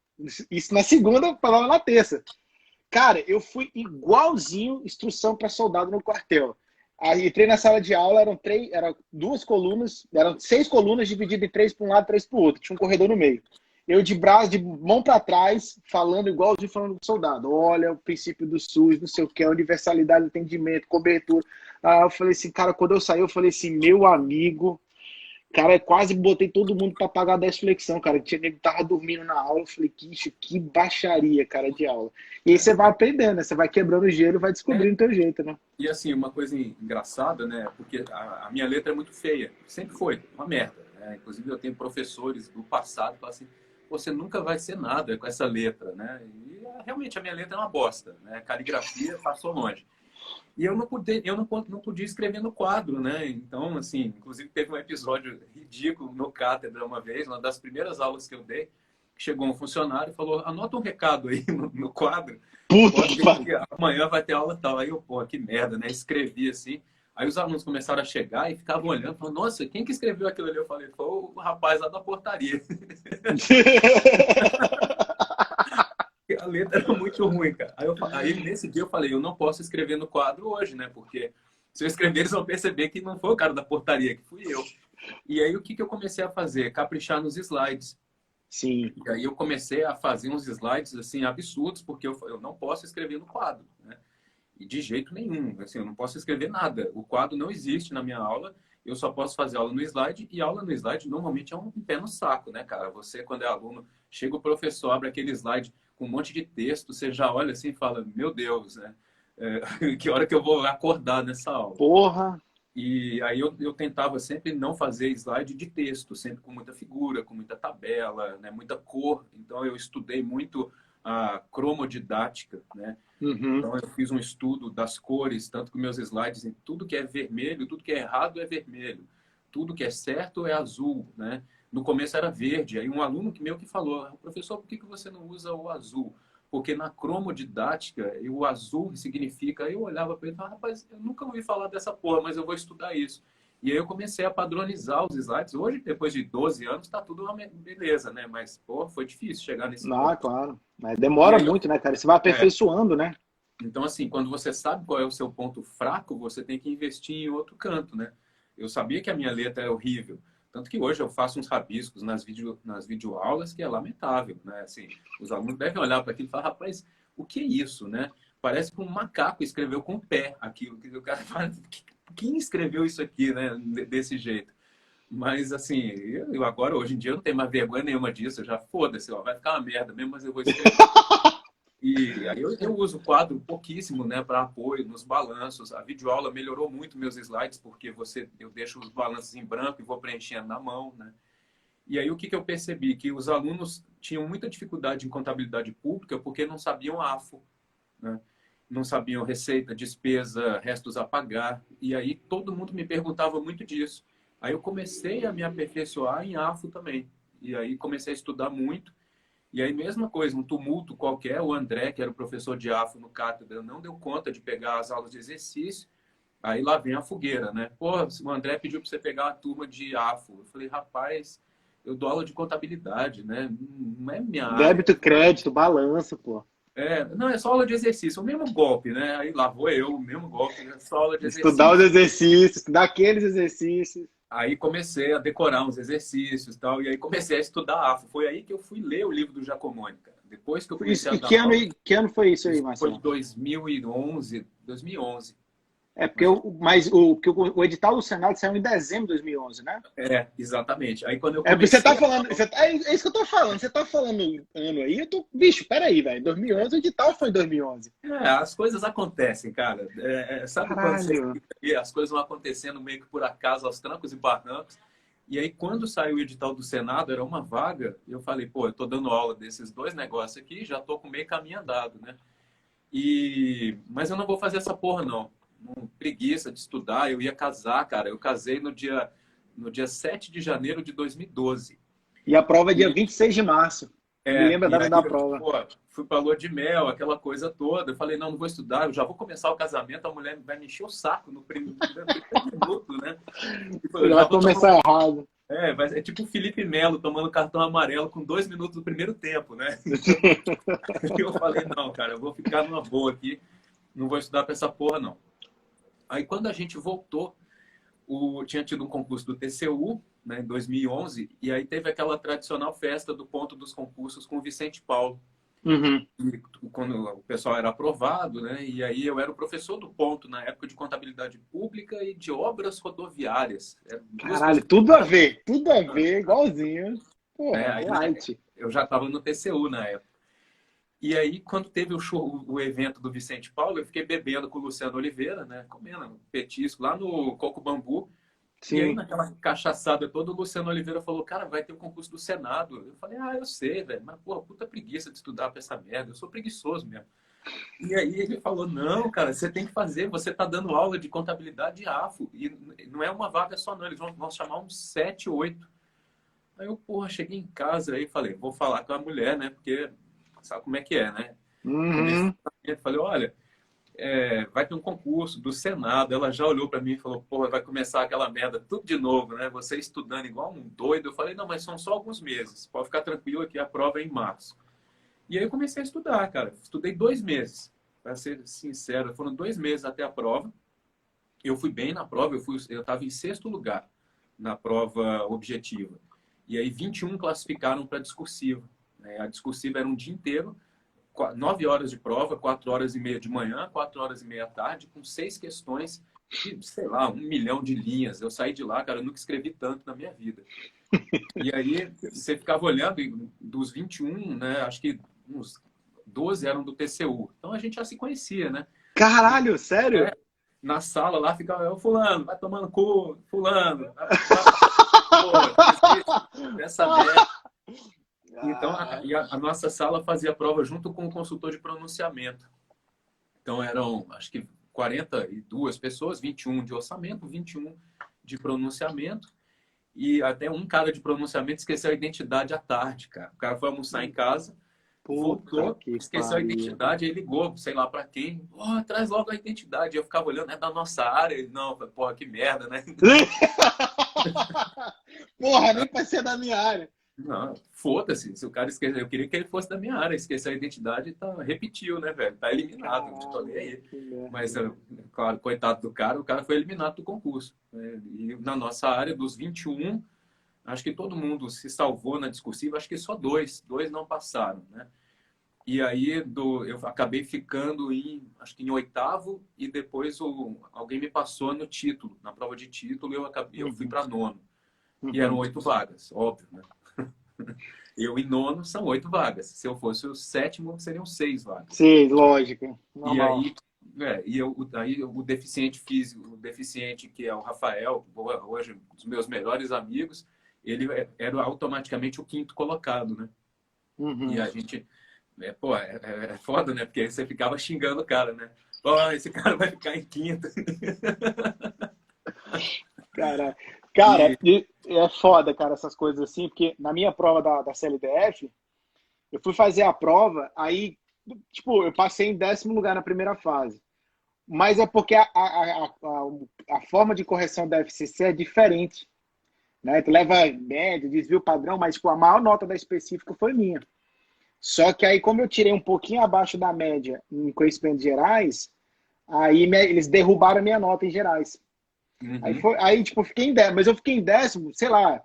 Isso na segunda, falava na terça. Cara, eu fui igualzinho instrução para soldado no quartel. Aí entrei na sala de aula, eram 2 colunas, eram 6 colunas divididas em 3 para um lado e 3 para o outro. Tinha um corredor no meio. Eu de braço, de mão para trás, falando igualzinho falando com soldado. Olha, o princípio do SUS, não sei o que, a universalidade do atendimento, cobertura. Aí eu falei assim, cara, quando eu saí, eu falei assim, meu amigo, cara, quase botei todo mundo para pagar 10 flexão, cara. Tinha nego que tava dormindo na aula. Eu falei, que baixaria, cara, de aula. E aí você vai aprendendo, né? Você vai quebrando o gelo e vai É, descobrindo o teu jeito, né? e assim, uma coisa engraçada, né? Porque a minha letra é muito feia. Sempre foi, uma merda. Né? Inclusive, eu tenho professores do passado que falam assim, você nunca vai ser nada com essa letra, né? E realmente a minha letra é uma bosta, né? Caligrafia passou longe. E eu não podia escrever no quadro, né? Então, assim, inclusive teve um episódio ridículo no Cátedra uma vez, uma das primeiras aulas que eu dei, chegou um funcionário e falou, anota um recado aí no quadro, Puta bota que que pariu. amanhã vai ter aula tal. Aí eu, pô, que merda, né? Escrevi assim. Aí os alunos começaram a chegar e ficavam olhando, falando, nossa, quem que escreveu aquilo ali? Eu falei, foi o rapaz lá da portaria. A letra era muito ruim, cara. Aí nesse dia eu falei, eu não posso escrever no quadro hoje, né? Porque se eu escrever, eles vão perceber que não foi o cara da portaria, que fui eu. E aí o que eu comecei a fazer? Caprichar nos slides. Sim. E aí eu comecei a fazer uns slides assim absurdos, porque eu não posso escrever no quadro, né? E de jeito nenhum, assim, eu não posso escrever nada. O quadro não existe na minha aula, eu só posso fazer aula no slide, e aula no slide normalmente é um pé no saco, né, cara? Você, quando é aluno, chega o professor, abre aquele slide com um monte de texto, você já olha assim e fala, meu Deus, né? Que hora que eu vou acordar nessa aula? Porra. E aí eu tentava sempre não fazer slide de texto, sempre com muita figura, com muita tabela, né, muita cor. Então eu estudei muito a cromodidática, né? Uhum. Então eu fiz um estudo das cores, tanto que meus slides, em tudo que é vermelho, tudo que é errado é vermelho, tudo que é certo é azul, né? No começo era verde, aí um aluno meu que falou, professor, por que você não usa o azul? Porque na cromodidática, o azul significa. Eu olhava para ele e falava, rapaz, eu nunca ouvi falar dessa porra, mas eu vou estudar isso. E aí eu comecei a padronizar os slides. Hoje, depois de 12 anos, está tudo uma beleza, né? Mas, pô, foi difícil chegar nesse Ah, ponto. claro. Mas E demora aí, muito, né, cara? Você vai é, aperfeiçoando, né? então, assim, quando você sabe qual é o seu ponto fraco, você tem que investir em outro canto, né? Eu sabia que a minha letra é horrível. Tanto que hoje eu faço uns rabiscos nas videoaulas que é lamentável, né? Assim, os alunos devem olhar para aquilo e falar, rapaz, o que é isso, né? Parece que um macaco escreveu com o pé aquilo. Que o cara fala, quem escreveu isso aqui, né? Desse jeito. Mas, assim, eu agora, hoje em dia, eu não tenho mais vergonha nenhuma disso. Eu já, foda-se, ó, vai ficar uma merda mesmo, mas eu vou escrever. E aí eu uso o quadro pouquíssimo, né, para apoio nos balanços. A videoaula melhorou muito meus slides, porque eu deixo os balanços em branco e vou preenchendo na mão, né? E aí o que eu percebi? Que os alunos tinham muita dificuldade em contabilidade pública porque não sabiam AFO, né? Não sabiam receita, despesa, restos a pagar. E aí todo mundo me perguntava muito disso. Aí eu comecei a me aperfeiçoar em AFO também. E aí comecei a estudar muito. E aí, mesma coisa, um tumulto qualquer, o André, que era o professor de AFO no cátedra, não deu conta de pegar as aulas de exercício. Aí lá vem a fogueira, né? Pô, o André pediu para você pegar a turma de AFO. Eu falei, rapaz, eu dou aula de contabilidade, né? Não é minha área. Débito, crédito, balanço, pô. Não, é só aula de exercício, o mesmo golpe, né? Aí lá vou eu, o mesmo golpe, é só aula de Estudar os exercício. exercícios, estudar aqueles exercícios. Aí comecei a decorar uns exercícios e tal, e aí comecei a estudar AFO. Foi aí que eu fui ler o livro do Jacomoni, cara. Depois que eu comecei a E dar aula, que ano foi isso aí, isso foi Marcelo? em 2011, 2011. É porque o edital do Senado saiu em dezembro de 2011, né? Exatamente. Aí quando eu É porque você tá comecei falando, é isso que eu tô falando. Você tá falando ano aí, bicho, peraí, velho. 2011, o edital foi em 2011. as coisas acontecem, cara. Sabe quando você Caralho. e as coisas vão acontecendo meio que por acaso, aos trancos e barrancos? E aí, quando saiu o edital do Senado, era uma vaga, eu falei, pô, eu tô dando aula desses dois negócios aqui, já tô com meio caminho andado, né? Mas eu não vou fazer essa porra, não. Preguiça de estudar, eu ia casar, cara. Eu casei no dia 7 de janeiro de 2012. E a prova é dia E, 26 de março. Me lembra a e data aí da eu, prova. pô, fui pra lua de mel, aquela coisa toda. Eu falei, não vou estudar, eu já vou começar o casamento, a mulher vai me encher o saco no primeiro minuto, né? Eu Já já vai vou tomar começar errado. É tipo o Felipe Melo tomando cartão amarelo com 2 minutos do primeiro tempo, né? Eu falei, não, cara, eu vou ficar numa boa aqui, não vou estudar pra essa porra, não. Aí quando a gente voltou, tinha tido um concurso do TCU, né, em 2011, e aí teve aquela tradicional festa do ponto dos concursos com o Vicente Paulo. Uhum. E quando o pessoal era aprovado, né? E aí eu era o professor do ponto na época de contabilidade pública e de obras rodoviárias. Eram duas coisas Caralho, que tudo a ver, igualzinho. Porra, aí, né, light. eu já estava no TCU na época. E aí, quando teve o evento do Vicente Paulo, eu fiquei bebendo com o Luciano Oliveira, né? Comendo um petisco lá no Coco Bambu. E aí, Sim. naquela cachaçada toda, o Luciano Oliveira falou, cara, vai ter o concurso do Senado. Eu falei, eu sei, velho, mas, porra, puta preguiça de estudar pra essa merda. Eu sou preguiçoso mesmo. E aí ele falou, não, cara, você tem que fazer, você tá dando aula de contabilidade de AFO. E não é uma vaga só, não, eles vão chamar uns 7, 8. Aí eu, porra, cheguei em casa aí falei, vou falar com a mulher, né? Porque sabe como é que é, né? Comecei, Uhum. falei, olha, vai ter um concurso do Senado. Ela já olhou para mim e falou, porra, vai começar aquela merda tudo de novo, né? Você estudando igual um doido. Eu falei, não, mas são só alguns meses. Pode ficar tranquilo que a prova é em março. E aí eu comecei a estudar, cara. Estudei 2 meses. Para ser sincero, foram 2 meses até a prova. Eu fui bem na prova, eu estava em sexto lugar na prova objetiva. E aí 21 classificaram para discursiva. A discursiva era um dia inteiro, 9 horas de prova, 4 horas e meia de manhã, 4 horas e meia à tarde, com 6 questões de, sei lá, 1 milhão de linhas. Eu saí de lá, cara, eu nunca escrevi tanto na minha vida. E aí você ficava olhando, dos 21, né, acho que uns 12 eram do TCU. Então a gente já se conhecia, né? Caralho, sério? Na sala lá ficava, eu, fulano, vai tomando cu, fulano. Dessa merda. Então, a nossa sala fazia a prova junto com o consultor de pronunciamento. Então, eram, acho que 42 pessoas, 21 de orçamento, 21 de pronunciamento. E até um cara de pronunciamento esqueceu a identidade à tarde, cara. O cara foi almoçar em casa, Puta voltou, que esqueceu a pariu. identidade, aí ligou, sei lá para quem. Traz logo a identidade. Eu ficava olhando, é da nossa área. Ele, não, porra, que merda, né? Porra, nem pra ser da minha área. Não, foda-se. Se o cara esqueceu, eu queria que ele fosse da minha área. Esqueceu a identidade, tá, repetiu, né, velho? Tá eliminado. Não tô nem aí. Que merda. Mas, claro, coitado do cara, o cara foi eliminado do concurso. Né? E na nossa área, dos 21, acho que todo mundo se salvou na discursiva. Acho que só dois não passaram, né? E aí eu acabei ficando acho que em oitavo e depois alguém me passou no título, na prova de título, eu fui para nono. E eram 8 vagas, óbvio, né? Eu em nono são 8 vagas. Se eu fosse o sétimo, seriam 6 vagas. Sim, lógico. E Normal. aí, aí o deficiente físico, o deficiente que é o Rafael, hoje um dos meus melhores amigos, ele era automaticamente o quinto colocado, né? E Uhum. a gente, é foda, né? Porque aí você ficava xingando o cara, né? Pô, esse cara vai ficar em quinto. Cara, E, e é foda, cara, essas coisas assim, porque na minha prova da CLDF, eu fui fazer a prova, aí, tipo, eu passei em 10º lugar na primeira fase. Mas é porque a forma de correção da FCC é diferente, né? Tu leva média, desvio padrão, mas tipo, a maior nota da específica foi minha. Só que aí, como eu tirei um pouquinho abaixo da média em conhecimentos gerais, aí eles derrubaram a minha nota em gerais. uhum, Aí tipo, eu fiquei em 10, mas eu fiquei em 10º, sei lá,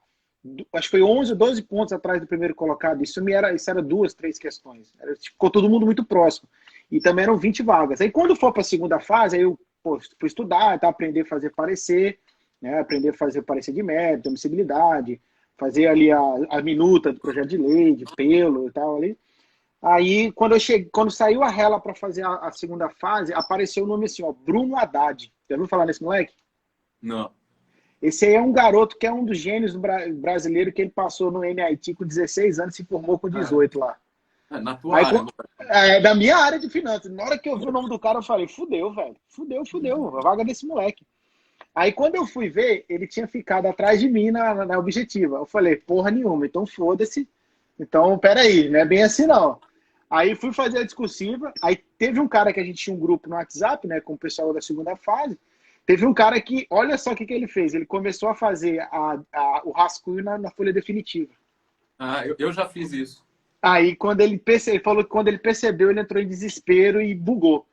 acho que foi 11 ou 12 pontos atrás do primeiro colocado. Isso era 2, 3 questões. Ficou todo mundo muito próximo. E também eram 20 vagas. Aí quando for para a segunda fase, aí eu fui estudar, tá, aprender a fazer parecer, né, aprender a fazer parecer de mérito, admissibilidade, fazer ali a minuta do projeto de lei, de pelo e tal ali. Aí, quando saiu a rela para fazer a segunda fase, apareceu o nome assim, ó, Bruno Haddad. Já ouviu falar nesse moleque? não. Esse aí é um garoto que é um dos gênios brasileiro que ele passou no MIT com 16 anos e se formou com Ah, 18 lá. na tua Aí, área, né? da minha área de finanças. Na hora que eu vi o nome do cara, eu falei, fudeu, velho. Fudeu. A vaga desse moleque. Aí, quando eu fui ver, ele tinha ficado atrás de mim na objetiva. Eu falei, porra nenhuma, então foda-se. Então, peraí, não é bem assim não. Aí fui fazer a discursiva, aí teve um cara que a gente tinha um grupo no WhatsApp, né, com o pessoal da segunda fase. Teve um cara que, olha só o que ele fez, ele começou a fazer o rascunho na folha definitiva. Ah, eu já fiz isso. Aí ele falou que quando ele percebeu, ele entrou em desespero e bugou.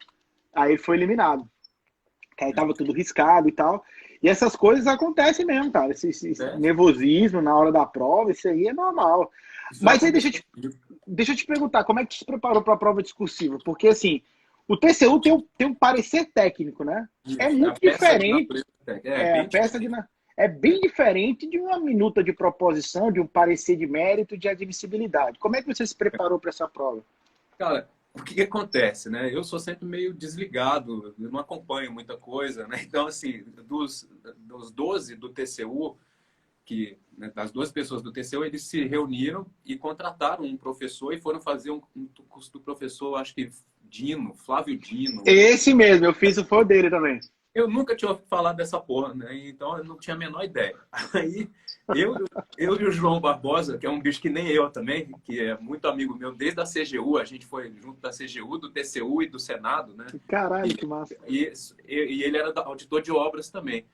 Aí ele foi eliminado. Que aí tava tudo riscado e tal. E essas coisas acontecem mesmo, cara. Esse É, nervosismo na hora da prova, isso aí é normal. isso já Mas aí aconteceu comigo. deixa eu te perguntar, como é que tu se preparou para a prova discursiva? Porque assim, o TCU tem um parecer técnico, né? É Isso, é a muito peça de diferente, natureza técnica. É é, a bem peça de, diferente. é bem diferente de uma minuta de proposição, de um parecer de mérito, de admissibilidade. Como é que você se preparou para essa prova? Cara, o que que acontece, né? Eu sou sempre meio desligado, eu não acompanho muita coisa, né? Então, assim, dos 12 do TCU, né, das duas pessoas do TCU, eles se reuniram e contrataram um professor e foram fazer um curso do professor, acho que Dino, Flávio Dino. Esse mesmo, eu fiz o for dele também. Eu nunca tinha ouvido falar dessa porra, né? Então eu não tinha a menor ideia. Aí eu, eu e o João Barbosa, que é um bicho que nem eu também, que é muito amigo meu desde a CGU, a gente foi junto da CGU, do TCU e do Senado, né? Caralho, E, que massa. e ele era auditor de obras também.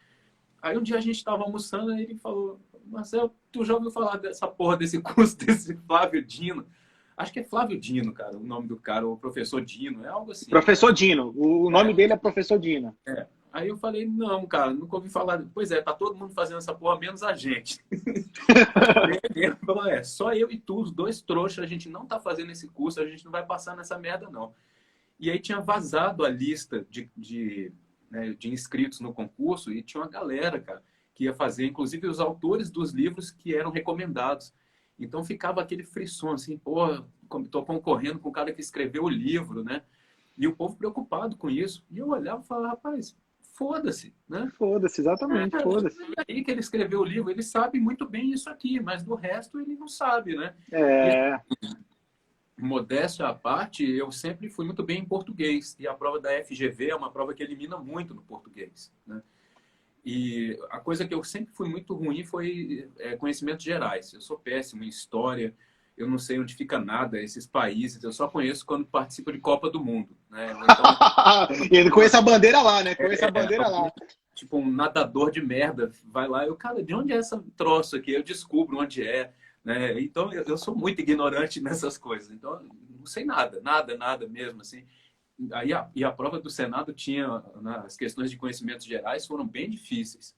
Aí um dia a gente estava almoçando e ele falou: Marcelo, tu já ouviu falar dessa porra desse curso desse Flávio Dino? Acho que é Flávio Dino, cara, o nome do cara, o professor Dino, é algo assim. Professor Dino. O nome É, dele é Professor Dino. é. Aí eu falei: não, cara, nunca ouvi falar. Pois é, tá todo mundo fazendo essa porra, menos a gente. Ele falou: é, só eu e tu, os dois trouxas, a gente não tá fazendo esse curso, a gente não vai passar nessa merda, não. E aí tinha vazado a lista né, de inscritos no concurso e tinha uma galera, cara, que ia fazer, inclusive os autores dos livros que eram recomendados. Então ficava aquele frisson, assim, pô, tô concorrendo com o cara que escreveu o livro, né? E o povo preocupado com isso. E eu olhava e falava, rapaz, foda-se, né? Foda-se, exatamente, foda-se. E aí que ele escreveu o livro, ele sabe muito bem isso aqui, mas do resto ele não sabe, né? E É, modéstia à parte, eu sempre fui muito bem em português. E a prova da FGV é uma prova que elimina muito no português, né? E a coisa que eu sempre fui muito ruim foi conhecimentos gerais. Eu sou péssimo em história, eu não sei onde fica nada, esses países. Eu só conheço quando participo de Copa do Mundo, né? Ou então, e ele conhece a bandeira lá, né? Conhece a bandeira algum, lá. tipo um nadador de merda vai lá, eu, cara, de onde é essa troço aqui? Eu descubro onde é, né? Então eu sou muito ignorante nessas coisas. Então não sei nada mesmo assim. Aí a prova do Senado tinha, né, as questões de conhecimentos gerais foram bem difíceis,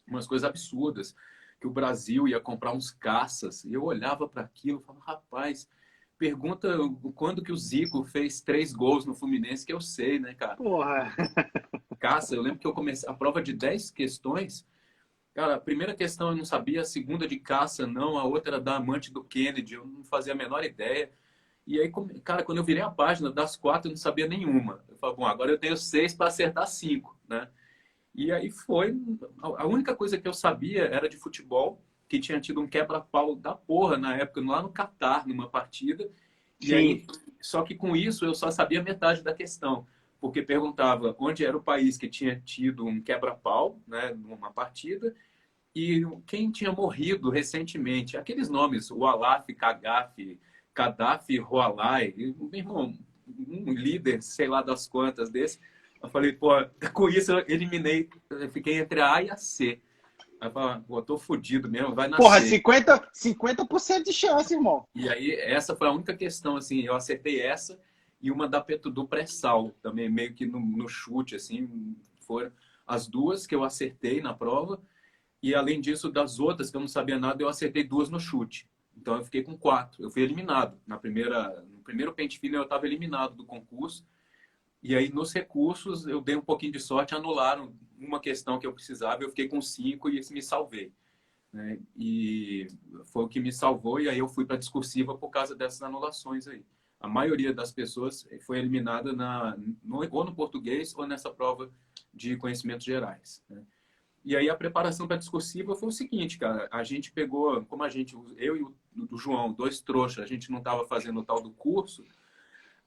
umas coisas absurdas, que o Brasil ia comprar uns caças, e eu olhava para aquilo e falava, rapaz, pergunta quando que o Zico fez 3 gols no Fluminense, que eu sei, né, cara? Porra. Caça, eu lembro que eu comecei a prova de 10 questões, Cara, a primeira questão eu não sabia, a segunda de caça não, a outra era da amante do Kennedy, eu não fazia a menor ideia. E aí, cara, quando eu virei a página das 4, eu não sabia nenhuma. Eu falei, bom, agora eu tenho 6 para acertar 5, né? E aí foi. A única coisa que eu sabia era de futebol, que tinha tido um quebra-pau da porra na época, lá no Catar, numa partida. E Sim. aí, só que com isso eu só sabia metade da questão, porque perguntava onde era o país que tinha tido um quebra-pau, né, numa partida, e quem tinha morrido recentemente. Aqueles nomes, o Alaf, Kagafi, Gaddafi, Roalai, meu irmão, um líder, sei lá das quantas desse. Eu falei, pô, com isso eu eliminei, eu fiquei entre a A e a C. Aí eu falei, pô, tô fudido mesmo, vai Porra, nascer. 50% de chance, irmão. E aí, essa foi a única questão, assim, eu acertei essa e uma do pré-sal, também meio que no chute, assim, foram as duas que eu acertei na prova, e além disso, das outras que eu não sabia nada, eu acertei 2 no chute. Então eu fiquei com 4. Eu fui eliminado. No primeiro pente fino eu estava eliminado do concurso, e aí nos recursos eu dei um pouquinho de sorte, anularam uma questão que eu precisava, eu fiquei com 5 e me salvei, né? E foi o que me salvou, e aí eu fui para a discursiva por causa dessas anulações aí. A maioria das pessoas foi eliminada ou no português ou nessa prova de conhecimentos gerais, né? E aí a preparação para a discursiva foi o seguinte, cara, a gente pegou, como eu e o João, 2 trouxas, a gente não estava fazendo o tal do curso,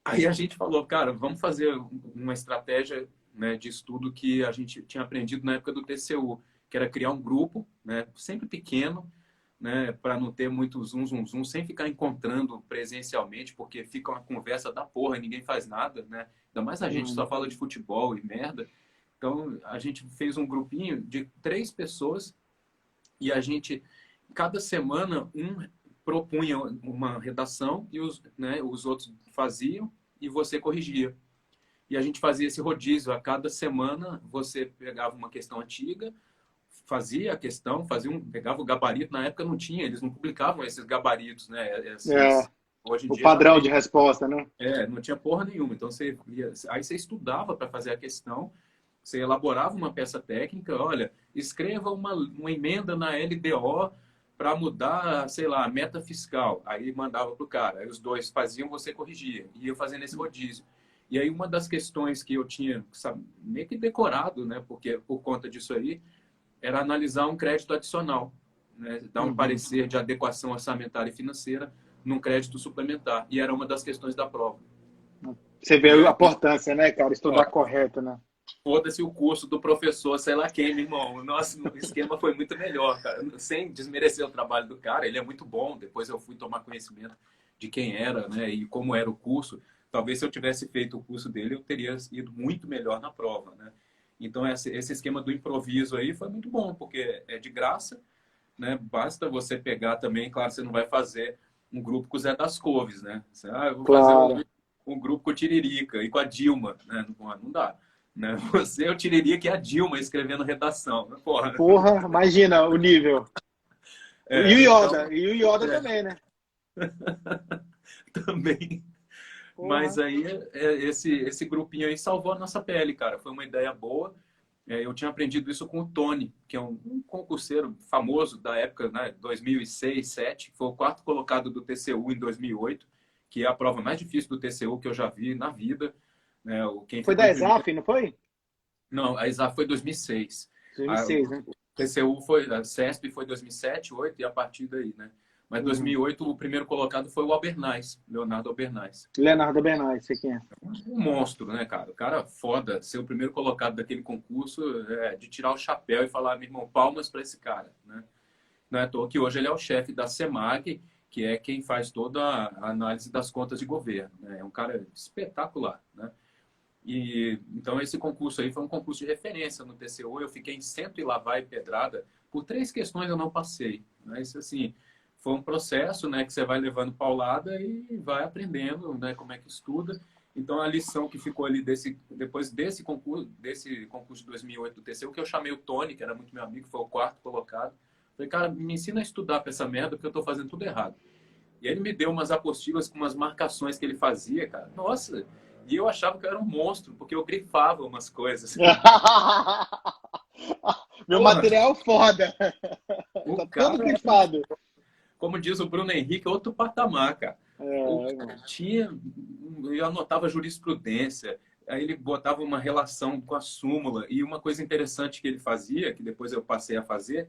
aí a gente falou, cara, vamos fazer uma estratégia, né, de estudo que a gente tinha aprendido na época do TCU, que era criar um grupo, né, sempre pequeno, né, para não ter muito zoom, sem ficar encontrando presencialmente, porque fica uma conversa da porra e ninguém faz nada, né? Ainda mais a gente só fala de futebol e merda. Então, a gente fez um grupinho de 3 pessoas e a gente, cada semana, propunha uma redação e os outros faziam e você corrigia. E a gente fazia esse rodízio. A cada semana, você pegava uma questão antiga, fazia a questão, pegava o gabarito. Na época não tinha, eles não publicavam esses gabaritos, né? É, Hoje em o dia já padrão tem. de resposta, né? Não tinha porra nenhuma. Então, aí você estudava para fazer a questão, você elaborava uma peça técnica, olha, escreva uma emenda na LDO para mudar, sei lá, a meta fiscal. Aí mandava para o cara. Aí os 2 faziam, você corrigia. E ia fazendo esse rodízio. E aí uma das questões que eu tinha, sabe, meio que decorado, né, porque por conta disso aí, era analisar um crédito adicional, né, dar um parecer de adequação orçamentária e financeira num crédito suplementar. E era uma das questões da prova. Você E vê a aí, importância, né, cara? Estudar ó, correto, né? foda-se o curso do professor, sei lá quem, meu irmão. Nossa, o esquema foi muito melhor, cara. Sem desmerecer o trabalho do cara, ele é muito bom. Depois eu fui tomar conhecimento de quem era, né, e como era o curso. Talvez se eu tivesse feito o curso dele, eu teria ido muito melhor na prova, né? Então, esse esquema do improviso aí foi muito bom, porque é de graça, né? Basta você pegar também, claro, você não vai fazer um grupo com o Zé das Couves, né? Eu vou fazer Claro. um grupo com o Tiririca e com a Dilma, né? Não dá. Né? Você é o Tiririca e a Dilma escrevendo redação, né? Porra. Porra, imagina o nível. E o Então, Yoda. E o Yoda é, também, né? também. Mas Porra. aí, esse grupinho aí salvou a nossa pele, cara. Foi uma ideia boa. Eu tinha aprendido isso com o Tony, que é um concurseiro famoso da época, né, 2006, 2007. Foi o 4º colocado do TCU em 2008, que é a prova mais difícil do TCU que eu já vi na vida. Né? Quem Foi ficou da em primeiro... ESAF, não foi? Não, a ESAF foi 2006. O 2006, né? TCU foi, a CESP foi 2007, 2008 e a partir daí, né? Mas 2008 o primeiro colocado foi o Albernaz, Leonardo Albernaz. Leonardo Bernardes, sei quem é. Um monstro, né, cara? O cara foda, ser o primeiro colocado daquele concurso, de tirar o chapéu e falar, meu irmão, palmas para esse cara, né? Não é à toa que hoje ele é o chefe da SEMAC, que é quem faz toda a análise das contas de governo, né? É um cara espetacular, né? E então esse concurso aí foi um concurso de referência no TCU. Eu fiquei em cento e lá vai pedrada. Por 3 questões eu não passei. Mas assim, foi um processo, né, que você vai levando paulada e vai aprendendo, né, como é que estuda. Então a lição que ficou ali depois desse concurso de 2008 do TCU, que eu chamei o Tony, que era muito meu amigo, foi o 4º colocado. Falei, cara, me ensina a estudar para essa merda, porque eu estou fazendo tudo errado. E ele me deu umas apostilas com umas marcações que ele fazia, cara. Nossa! E eu achava que eu era um monstro, porque eu grifava umas coisas. Meu Porra, material foda. o Tá todo cara, grifado. como diz o Bruno Henrique, é outro patamar, cara. O É, cara mano. tinha, eu anotava jurisprudência, aí ele botava uma relação com a súmula, e uma coisa interessante que ele fazia, que depois eu passei a fazer,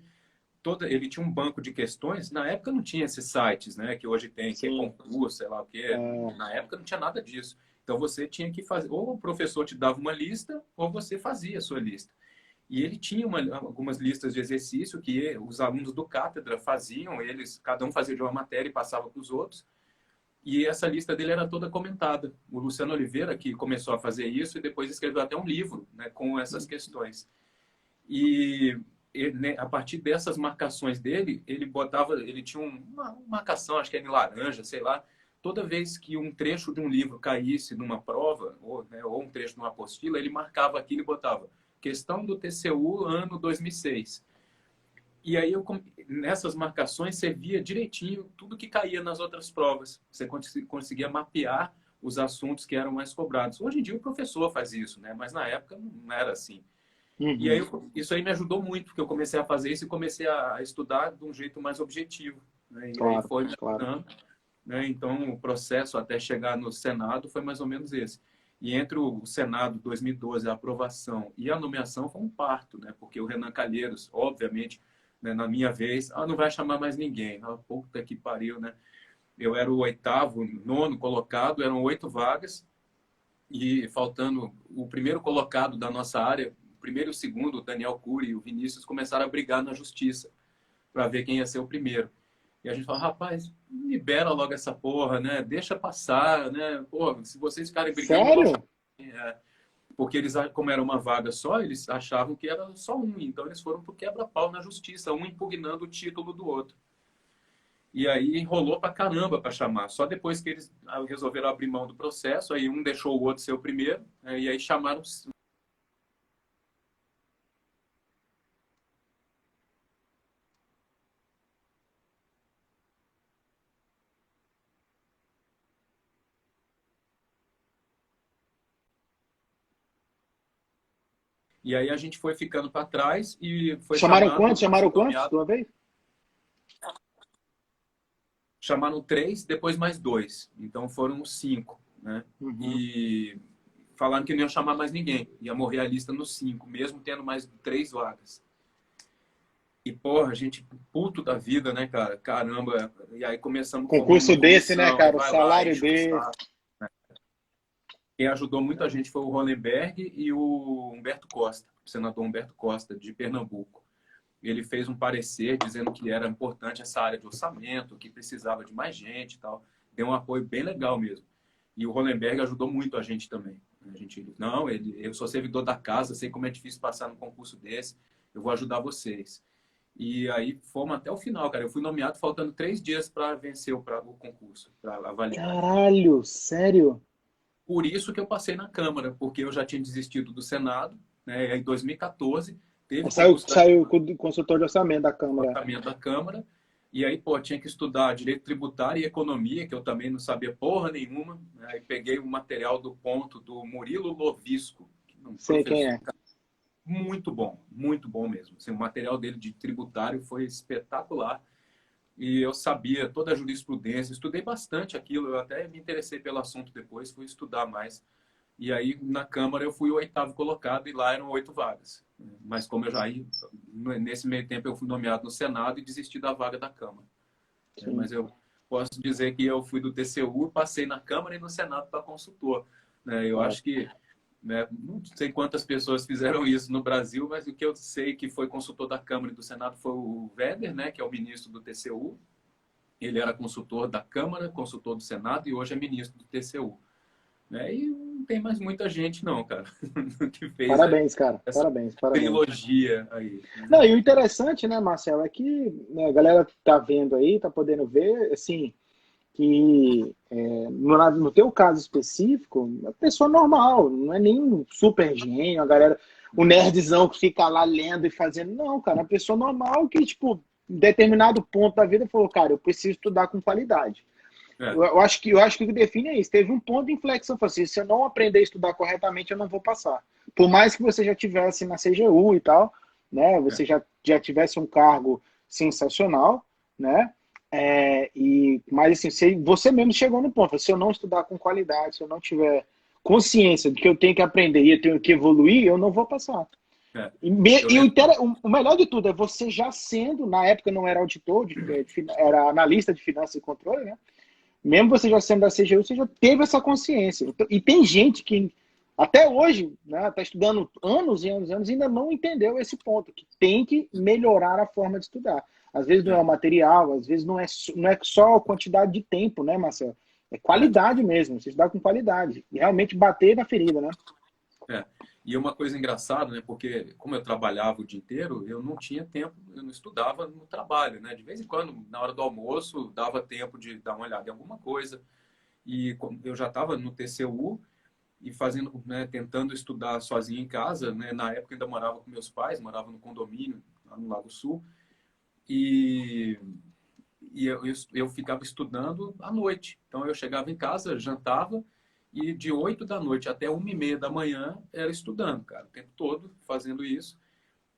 ele tinha um banco de questões, na época não tinha esses sites, né, que hoje tem, que é Sim. concurso, sei lá o quê, É, na época não tinha nada disso. Então você tinha que fazer, ou o professor te dava uma lista, ou você fazia a sua lista. E ele tinha algumas listas de exercício que os alunos do cátedra faziam, cada um fazia de uma matéria e passava para os outros, e essa lista dele era toda comentada. O Luciano Oliveira, que começou a fazer isso, e depois escreveu até um livro, né, com essas questões. E ele, né, a partir dessas marcações dele, ele tinha uma marcação, acho que era em laranja, sei lá, toda vez que um trecho de um livro caísse numa prova, ou, né, ou um trecho de uma apostila, ele marcava aquilo e botava questão do TCU ano 2006. E aí, nessas marcações, você via direitinho tudo que caía nas outras provas. Você conseguia mapear os assuntos que eram mais cobrados. Hoje em dia, o professor faz isso, né? Mas na época não era assim. E aí, uhum. isso aí me ajudou muito, porque eu comecei a fazer isso e comecei a estudar de um jeito mais objetivo, né? E aí Claro, foi me claro. ajudando, né? Então, o processo até chegar no Senado foi mais ou menos esse. E entre o Senado 2012, a aprovação e a nomeação foi um parto, né? Porque o Renan Calheiros, obviamente, né, na minha vez, não vai chamar mais ninguém. Puta que pariu, né? Eu era o oitavo, nono colocado, eram 8 vagas, e faltando o primeiro colocado da nossa área, o primeiro e o segundo, o Daniel Cury e o Vinícius, começaram a brigar na justiça para ver quem ia ser o primeiro. E a gente fala, rapaz, libera logo essa porra, né? Deixa passar, né? Pô, se vocês ficarem brigando, eu vou Sério? chamar. Porque eles, como era uma vaga só, eles achavam que era só um. Então eles foram pro quebra-pau na justiça, um impugnando o título do outro. E aí enrolou pra caramba para chamar. Só depois que eles resolveram abrir mão do processo, aí um deixou o outro ser o primeiro, e aí chamaram. E aí a gente foi ficando para trás e foi Chamaram chamado, quantos? Chamaram quantos de nomeado. uma vez? Chamaram 3, depois mais 2. Então foram 5, né? Uhum. E falaram que não ia chamar mais ninguém. Ia morrer a lista nos 5, mesmo tendo mais 3 vagas. E, porra, a gente puto da vida, né, cara? Caramba. E aí formamos Concurso uma desse, né, comissão, aí cara? O vai lá, salário enche o desse. saco. Quem ajudou muito a gente foi o Hollenberg e o Humberto Costa, o senador Humberto Costa, de Pernambuco. Ele fez um parecer dizendo que era importante essa área de orçamento, que precisava de mais gente e tal. Deu um apoio bem legal mesmo. E o Hollenberg ajudou muito a gente também. A gente, não, eu sou servidor da casa, sei como é difícil passar num concurso desse, eu vou ajudar vocês. E aí fomos até o final, cara. Eu fui nomeado faltando 3 dias para vencer o concurso, para avaliar. Caralho, sério? Por isso que eu passei na Câmara, porque eu já tinha desistido do Senado, né? E aí, em 2014, teve o Saiu, concurso da saiu com o consultor de orçamento da Câmara. orçamento da Câmara. E aí, pô, tinha que estudar direito tributário e economia, que eu também não sabia porra nenhuma. Né? Aí peguei o material do ponto do Murilo Lovisco, que é um Sei quem professor é. muito bom mesmo. Assim, o material dele de tributário foi espetacular. E eu sabia toda a jurisprudência, estudei bastante aquilo, eu até me interessei pelo assunto depois, fui estudar mais. E aí, na Câmara, eu fui o oitavo colocado e lá eram 8 vagas. Mas como eu já ia, nesse meio tempo eu fui nomeado no Senado e desisti da vaga da Câmara. Sim. Mas eu posso dizer que eu fui do TCU, passei na Câmara e no Senado para consultor. Eu Claro. acho que, né, não sei quantas pessoas fizeram isso no Brasil, mas o que eu sei que foi consultor da Câmara e do Senado foi o Weber, né, que é o ministro do TCU. Ele era consultor da Câmara, consultor do Senado e hoje é ministro do TCU. E não tem mais muita gente, não, cara, que fez Parabéns, cara. essa Parabéns, parabéns. trilogia aí. Não, e o interessante, né, Marcelo, é que né, a galera que tá vendo aí, tá podendo ver, assim, que no teu caso específico, é pessoa normal, não é nem um super gênio, a galera, o nerdzão que fica lá lendo e fazendo, não, cara, é uma pessoa normal que, tipo, em determinado ponto da vida falou, cara, eu preciso estudar com qualidade. É, Eu acho que o que define é isso. Teve um ponto de inflexão, falou assim, se eu não aprender a estudar corretamente, eu não vou passar. Por mais que você já tivesse na CGU e tal, né? É, Você já tivesse um cargo sensacional, né? Mas assim, você mesmo chegou no ponto, se eu não estudar com qualidade, se eu não tiver consciência de que eu tenho que aprender e eu tenho que evoluir, eu não vou passar. é. E, Eu lembro. o melhor de tudo é você já sendo, na época não era auditor, era analista de finanças e controle, né? Mesmo você já sendo da CGU, você já teve essa consciência. Então, e tem gente que até hoje, né, está estudando anos e anos e anos e ainda não entendeu esse ponto, que tem que melhorar a forma de estudar. Às vezes não é É, o material, às vezes não é só a quantidade de tempo, né, Marcelo? É é. qualidade mesmo, você estudar com qualidade. E realmente bater na ferida, né? É. E uma coisa engraçada, né? Porque como eu trabalhava o dia inteiro, eu não tinha tempo, eu não estudava no trabalho, né? De vez em quando, na hora do almoço, dava tempo de dar uma olhada em alguma coisa. E eu já estava no TCU e fazendo, né, tentando estudar sozinho em casa, né? Na época eu ainda morava com meus pais, morava no condomínio, lá no Lago Sul. E, eu ficava estudando à noite. Então eu chegava em casa, jantava e de 8 da noite até 1h30 da manhã era estudando, cara, o tempo todo fazendo isso.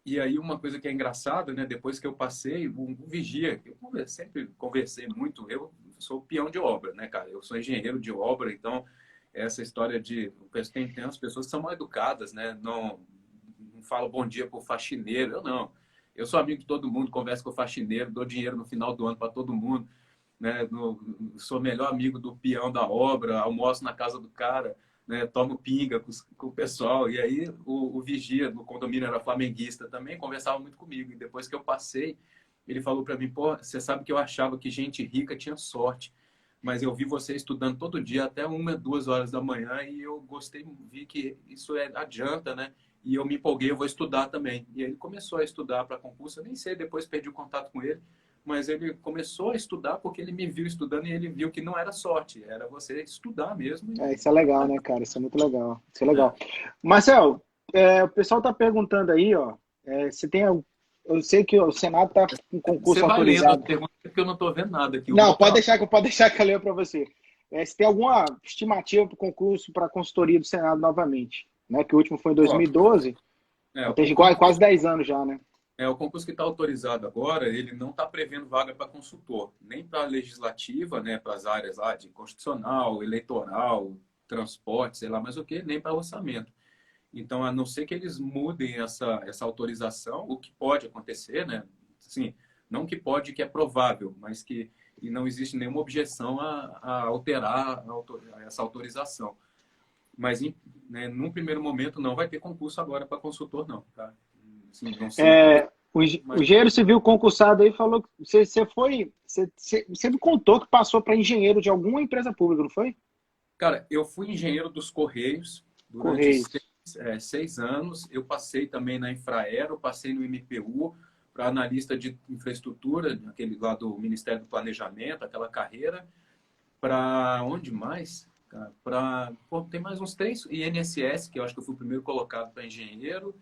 E aí uma coisa que é engraçada, né? Depois que eu passei, o vigia, sempre conversei muito, eu sou peão de obra, né, cara? Eu sou engenheiro de obra, então essa história de tem umas pessoas que são mal educadas, né? Não falo bom dia pro faxineiro, eu não. Eu sou amigo de todo mundo, converso com o faxineiro, dou dinheiro no final do ano para todo mundo, né? Sou melhor amigo do peão da obra, almoço na casa do cara, né? Tomo pinga com o pessoal. E aí o vigia do condomínio era flamenguista também, conversava muito comigo. E depois que eu passei, ele falou para mim, pô, você sabe que eu achava que gente rica tinha sorte, mas eu vi você estudando todo dia até 1, 2 horas da manhã e eu gostei, vi que isso adianta, né? E eu me empolguei, eu vou estudar também. E aí ele começou a estudar para concurso, eu nem sei, depois perdi o contato com ele, mas ele começou a estudar porque ele me viu estudando e ele viu que não era sorte, era você estudar mesmo. Isso é legal, né, cara? Isso é muito legal. Isso é É. legal. Marcel, o pessoal está perguntando aí, ó, se tem. Eu sei que o Senado está com Você concurso vai lendo as autorizado. perguntas porque eu não estou vendo nada aqui. O Não, meu tá. pode deixar que eu leio para você. Se tem alguma estimativa para o concurso para a consultoria do Senado novamente, né? Que o último foi em Ó, 2012, o tem concurso, quase 10 anos já, né? o concurso que está autorizado agora, ele não está prevendo vaga para consultor, nem para legislativa, né, para as áreas lá de constitucional, eleitoral, transporte, sei lá mais o que, nem para orçamento. Então, a não ser que eles mudem essa autorização, o que pode acontecer, né? Assim, não que pode, que é provável, mas que e não existe nenhuma objeção a alterar essa autorização. Mas, né, num primeiro momento, não vai ter concurso agora para consultor, não. Tá? Assim, não sei por quê, O mas, engenheiro civil concursado aí falou que você me contou que passou para engenheiro de alguma empresa pública, não foi? cara, eu fui engenheiro dos Correios durante Correios. 6 anos. Eu passei também na Infraero, passei no MPU para analista de infraestrutura, aquele lá do Ministério do Planejamento, aquela carreira. Para onde mais? Para tem mais uns três, INSS, que eu acho que eu fui o primeiro colocado para engenheiro,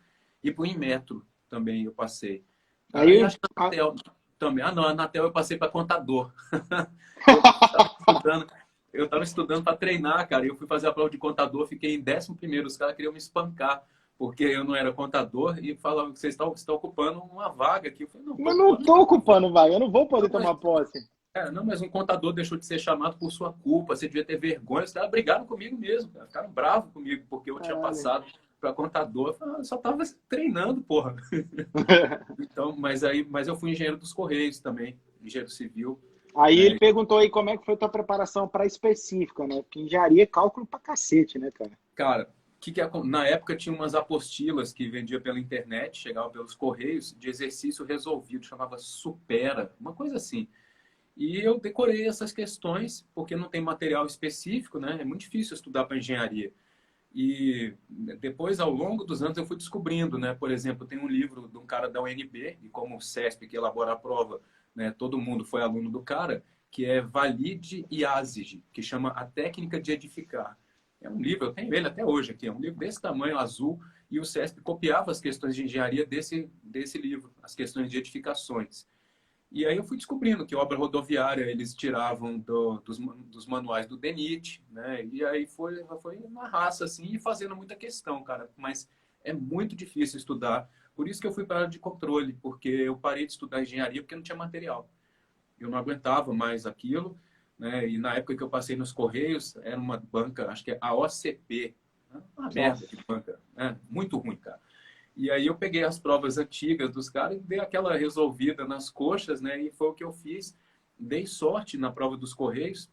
e para o Inmetro também eu passei. Aí Aí, acho que a Anatel também. Ah, não, a Anatel eu passei para contador. Eu estava estudando, eu estava estudando para treinar, cara, e eu fui fazer a prova de contador, fiquei em 11º, os caras queriam me espancar, porque eu não era contador, e falavam que vocês estão ocupando uma vaga aqui. Eu falei, não, estou mas não ocupando estou uma vaga. ocupando vaga, eu não vou Não, poder mas tomar posse. não, mas um contador deixou de ser chamado por sua culpa, você devia ter vergonha. Os caras brigaram comigo mesmo, cara. Ficaram bravos comigo, porque eu tinha Caralho. passado para contador. Eu falei, eu só tava treinando, porra. Então, mas eu fui engenheiro dos Correios também, engenheiro civil, Aí ele né? perguntou aí como é que foi tua preparação para específica, né? Porque engenharia é cálculo pra cacete, né, cara? Cara, na época tinha umas apostilas que vendia pela internet, chegava pelos Correios, de exercício resolvido, chamava Supera, uma coisa assim. E eu decorei essas questões, porque não tem material específico, né? É muito difícil estudar para engenharia. E depois, ao longo dos anos, eu fui descobrindo, né? Por exemplo, tem um livro de um cara da UNB, e como o CESP, que elabora a prova, né? Todo mundo foi aluno do cara, que é Valide e Azige, que chama A Técnica de Edificar. É um livro, eu tenho ele até hoje aqui, é um livro desse tamanho, azul, e o CESP copiava as questões de engenharia desse livro, as questões de edificações. E aí eu fui descobrindo que obra rodoviária eles tiravam dos manuais do DENIT, né? E aí foi na raça, assim, e fazendo muita questão, cara. Mas É muito difícil estudar. Por isso que eu fui para a área de controle, porque eu parei de estudar engenharia porque não tinha material. Eu não aguentava mais aquilo, né? E na época que eu passei nos Correios, era uma banca, acho que é a OCP. Uma merda Nossa. de banca, né? Muito ruim, cara. E aí eu peguei as provas antigas dos caras e dei aquela resolvida nas coxas, né? E foi o que eu fiz. Dei sorte na prova dos Correios,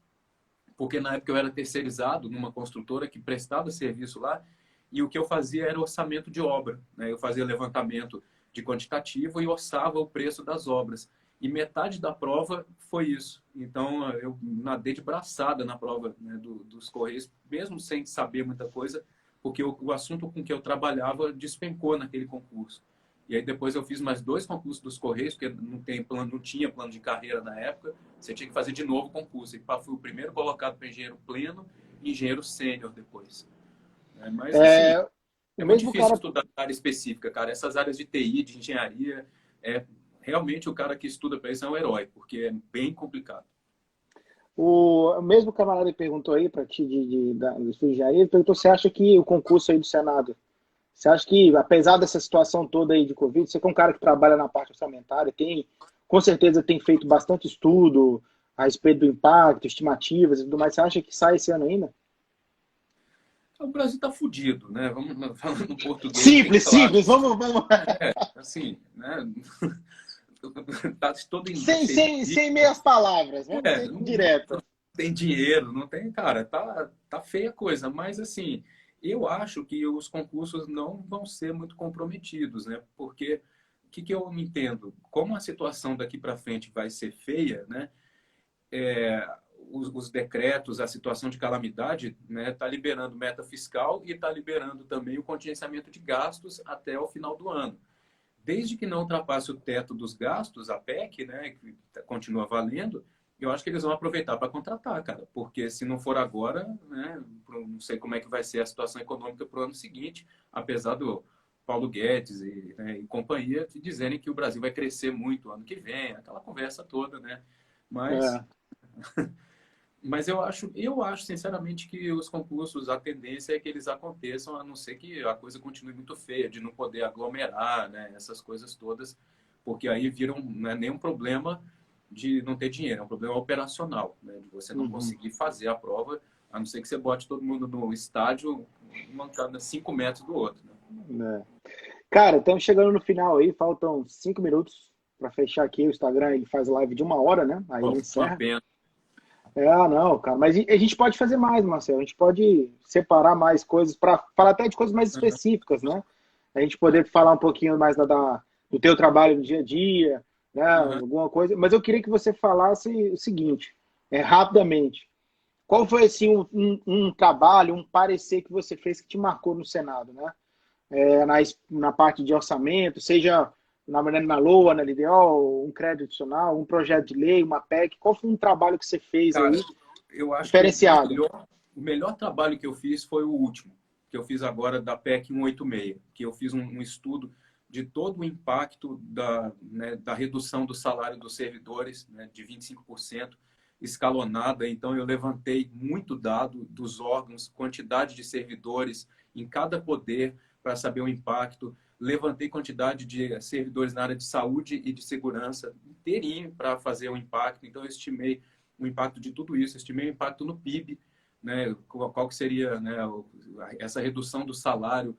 porque na época eu era terceirizado numa construtora que prestava serviço lá, e o que eu fazia era orçamento de obra, né? Eu fazia levantamento de quantitativo e orçava o preço das obras. E metade da prova foi isso. Então, eu nadei de braçada na prova, né, dos Correios, mesmo sem saber muita coisa, porque o assunto com que eu trabalhava despencou naquele concurso. E aí depois eu fiz mais 2 concursos dos Correios, porque não tinha plano de carreira na época, você tinha que fazer de novo o concurso. E fui o primeiro colocado para engenheiro pleno e engenheiro sênior depois. Mas, assim, É, o é muito mesmo difícil cara, estudar área específica, cara. Essas áreas de TI, de engenharia, realmente o cara que estuda para isso é um herói, porque é bem complicado. o mesmo camarada que perguntou aí para ti de sua engenharia, ele perguntou se acha que o concurso aí do Senado, você acha que, apesar dessa situação toda aí de Covid, você que é um cara que trabalha na parte orçamentária, com certeza tem feito bastante estudo a respeito do impacto, estimativas e tudo mais, você acha que sai esse ano ainda? O Brasil está fudido, né? Vamos falando no português bem Simples, claro. simples, vamos. Assim, né? Tá todo Sem meias palavras, vamos ser não direto. tem dinheiro, não tem, cara, tá feia a coisa, mas assim, eu acho que os concursos não vão ser muito comprometidos, né? Porque que eu me entendo? Como a situação daqui para frente vai ser feia, né? Os decretos, a situação de calamidade, né, tá liberando meta fiscal e está liberando também o contingenciamento de gastos até o final do ano. Desde que não ultrapasse o teto dos gastos, a PEC, né, que continua valendo, eu acho que eles vão aproveitar para contratar, cara, porque se não for agora, né, não sei como é que vai ser a situação econômica para o ano seguinte, apesar do Paulo Guedes e companhia dizerem que o Brasil vai crescer muito ano que vem, aquela conversa toda, né? Mas, É. mas eu acho sinceramente que os concursos, a tendência é que eles aconteçam, a não ser que a coisa continue muito feia, de não poder aglomerar, né, essas coisas todas, porque aí viram, não é nenhum problema de não ter dinheiro, é um problema operacional, né, de você não Uhum. conseguir fazer a prova, a não ser que você bote todo mundo no estádio, uma cada 5 metros do outro. Né? É. Cara, estamos chegando no final aí, faltam 5 minutos para fechar aqui. O Instagram ele faz live de 1 hora, né? Aí Pô, ele uma encerra. pena. Não, cara, mas a gente pode fazer mais, Marcelo. A gente pode separar mais coisas para falar até de coisas mais Uhum. específicas, né? A gente poder falar um pouquinho mais do teu trabalho no dia a dia, né? Uhum. Alguma coisa. Mas eu queria que você falasse o seguinte, rapidamente. Qual foi assim um trabalho, um parecer que você fez que te marcou no Senado, né? Na parte de orçamento, seja na LOA, na LDO, um crédito adicional, um projeto de lei, uma PEC. Qual foi um trabalho que você fez Cara, aí eu acho que diferenciado? o melhor trabalho que eu fiz foi o último, que eu fiz agora da PEC 186, que eu fiz um estudo de todo o impacto né, da redução do salário dos servidores, né, de 25%, escalonada. Então, eu levantei muito dado dos órgãos, quantidade de servidores em cada poder para saber o impacto. Levantei quantidade de servidores na área de saúde e de segurança inteirinho para fazer o impacto. Então, eu estimei o impacto de tudo isso, estimei o impacto no PIB, né, qual que seria, né, essa redução do salário,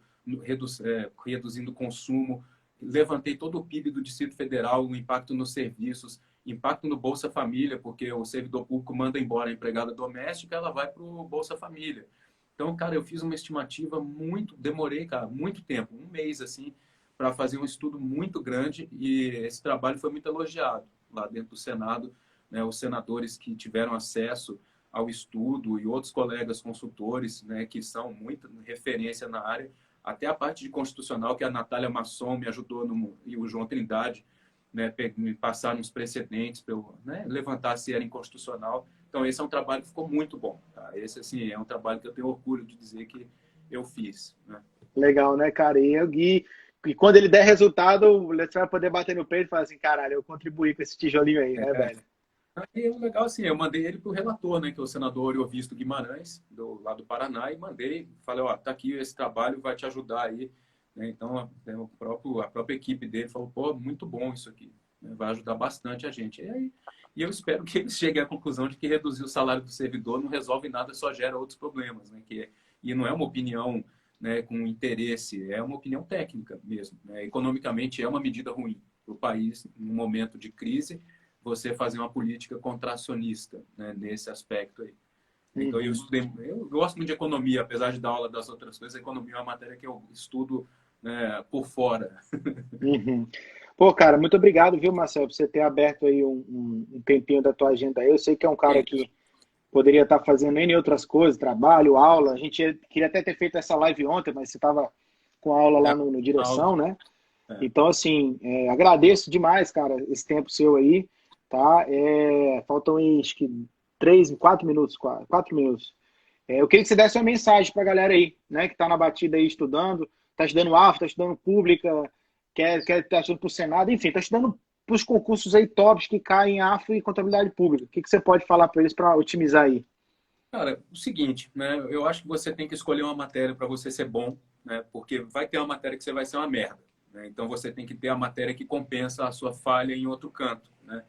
reduzindo o consumo. Levantei todo o PIB do Distrito Federal, o impacto nos serviços, impacto no Bolsa Família, porque o servidor público manda embora a empregada doméstica, ela vai para o Bolsa Família. Então, cara, eu fiz uma estimativa demorei, cara, muito tempo, um mês assim, para fazer um estudo muito grande, e esse trabalho foi muito elogiado lá dentro do Senado, né, os senadores que tiveram acesso ao estudo e outros colegas consultores, né, que são muita referência na área, até a parte de constitucional, que a Natália Masson me ajudou, e o João Trindade, né, me passaram uns precedentes para eu, né, levantar se era inconstitucional. Então, esse é um trabalho que ficou muito bom. Tá? Esse, assim, é um trabalho que eu tenho orgulho de dizer que eu fiz. Né? Legal, né, cara? E quando ele der resultado, você vai poder bater no peito e falar assim, caralho, eu contribuí com esse tijolinho aí, né, velho? Aí, o legal, assim, eu mandei ele para o relator, né, que é o senador Ariovisto Guimarães, lá do Paraná, e mandei, falei, ó, tá aqui esse trabalho, vai te ajudar aí, né? Então, a própria equipe dele falou, pô, muito bom isso aqui, né? Vai ajudar bastante a gente. E eu espero que eles cheguem à conclusão de que reduzir o salário do servidor não resolve nada, só gera outros problemas, né? E não é uma opinião, né, com interesse, é uma opinião técnica mesmo, né? Economicamente é uma medida ruim para o país, num momento de crise, você fazer uma política contracionista, né, nesse aspecto aí. Então, eu gosto muito de economia, apesar de dar aula das outras coisas, a economia é uma matéria que eu estudo, né, por fora. Uhum. Pô, cara, muito obrigado, viu, Marcelo, por você ter aberto aí um tempinho da tua agenda aí. Eu sei que é um É cara isso. que poderia estar fazendo N outras coisas, trabalho, aula. A gente queria até ter feito essa live ontem, mas você estava com a aula É lá no aula. Direção, né? É. Então, assim, agradeço demais, cara, esse tempo seu aí, tá? Faltam aí, acho que 4 minutos, 4 minutos. Eu queria que você desse uma mensagem para a galera aí, né, que está na batida aí estudando, está estudando AFA, está estudando pública, tá estudando para o Senado, enfim, está estudando para os concursos aí tops que caem em AFA e contabilidade pública. O que você pode falar para eles para otimizar aí? Cara, o seguinte, né? Eu acho que você tem que escolher uma matéria para você ser bom, né? Porque vai ter uma matéria que você vai ser uma merda, né? Então você tem que ter a matéria que compensa a sua falha em outro canto, né?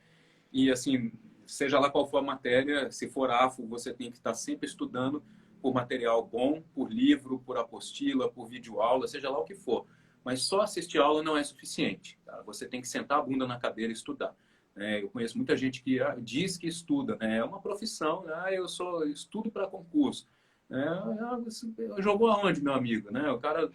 E assim, seja lá qual for a matéria, se for AFO, você tem que estar sempre estudando por material bom, por livro, por apostila, por videoaula, seja lá o que for. Mas só assistir aula não é suficiente, tá? Você tem que sentar a bunda na cadeira e estudar. Eu conheço muita gente que diz que estuda, né? É uma profissão, né? Eu estudo para concurso. Jogou aonde, meu amigo? Né? O cara,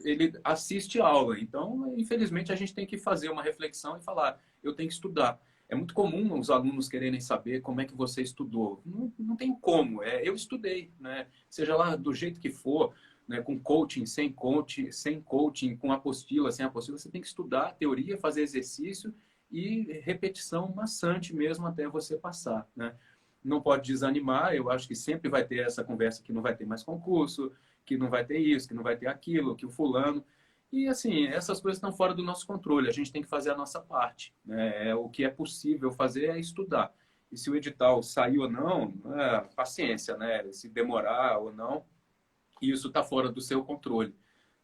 ele assiste aula. Então, infelizmente, a gente tem que fazer uma reflexão e falar, eu tenho que estudar. É muito comum os alunos quererem saber como é que você estudou. Não tem como. Eu estudei, né? Seja lá do jeito que for, né? Com coaching, sem coaching, com apostila, sem apostila, você tem que estudar teoria, fazer exercício e repetição maçante mesmo até você passar, né? Não pode desanimar, eu acho que sempre vai ter essa conversa que não vai ter mais concurso, que não vai ter isso, que não vai ter aquilo, que o fulano... E, assim, essas coisas estão fora do nosso controle, a gente tem que fazer a nossa parte, né? O que é possível fazer é estudar. E se o edital sair ou não, paciência, né? Se demorar ou não, isso está fora do seu controle,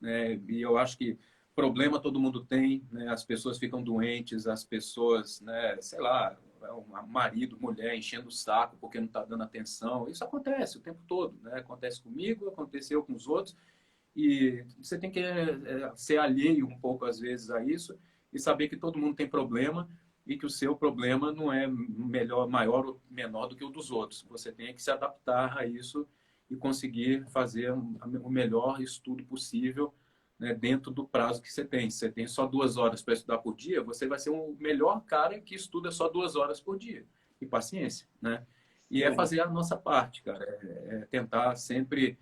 né? E eu acho que problema todo mundo tem, né? As pessoas ficam doentes, as pessoas, né? Sei lá, marido, mulher enchendo o saco porque não está dando atenção. Isso acontece o tempo todo, né? Acontece comigo, aconteceu com os outros. E você tem que ser alheio um pouco, às vezes, a isso e saber que todo mundo tem problema e que o seu problema não é melhor, maior ou menor do que o dos outros. Você tem que se adaptar a isso e conseguir fazer o melhor estudo possível, né, dentro do prazo que você tem. Se você tem só 2 horas para estudar por dia, você vai ser o melhor cara que estuda só 2 horas por dia. E paciência, né? E é fazer a nossa parte, cara. É tentar sempre,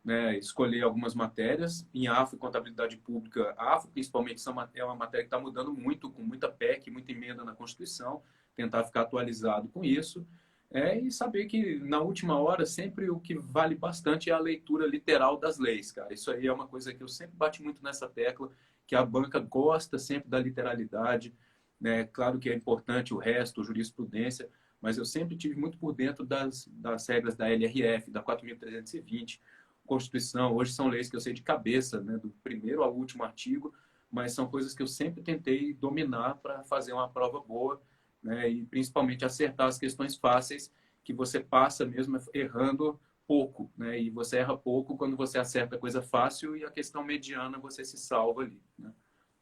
né, escolher algumas matérias. Em AFO e contabilidade pública, AFO principalmente é uma matéria que está mudando muito, com muita PEC, muita emenda na Constituição, tentar ficar atualizado com isso. E saber que na última hora sempre o que vale bastante é a leitura literal das leis, cara. Isso aí é uma coisa que eu sempre bati muito nessa tecla, que a banca gosta sempre da literalidade, né? Claro que é importante o resto, jurisprudência, mas eu sempre tive muito por dentro das regras da LRF, da 4.320, Constituição. Hoje são leis que eu sei de cabeça, né, do primeiro ao último artigo, mas são coisas que eu sempre tentei dominar para fazer uma prova boa, né, e principalmente acertar as questões fáceis, que você passa mesmo errando pouco, né, e você erra pouco quando você acerta coisa fácil e a questão mediana você se salva ali, né?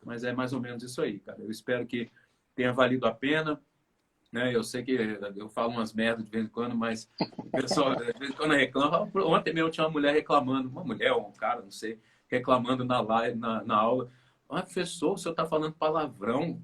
Mas é mais ou menos isso aí, cara. Eu espero que tenha valido a pena, né? Eu sei que eu falo umas merdas de vez em quando, mas o pessoal de vez em quando reclama. Ontem mesmo tinha uma mulher reclamando, uma mulher ou um cara, não sei, reclamando na live, na aula. Ah, professor, o senhor está falando palavrão,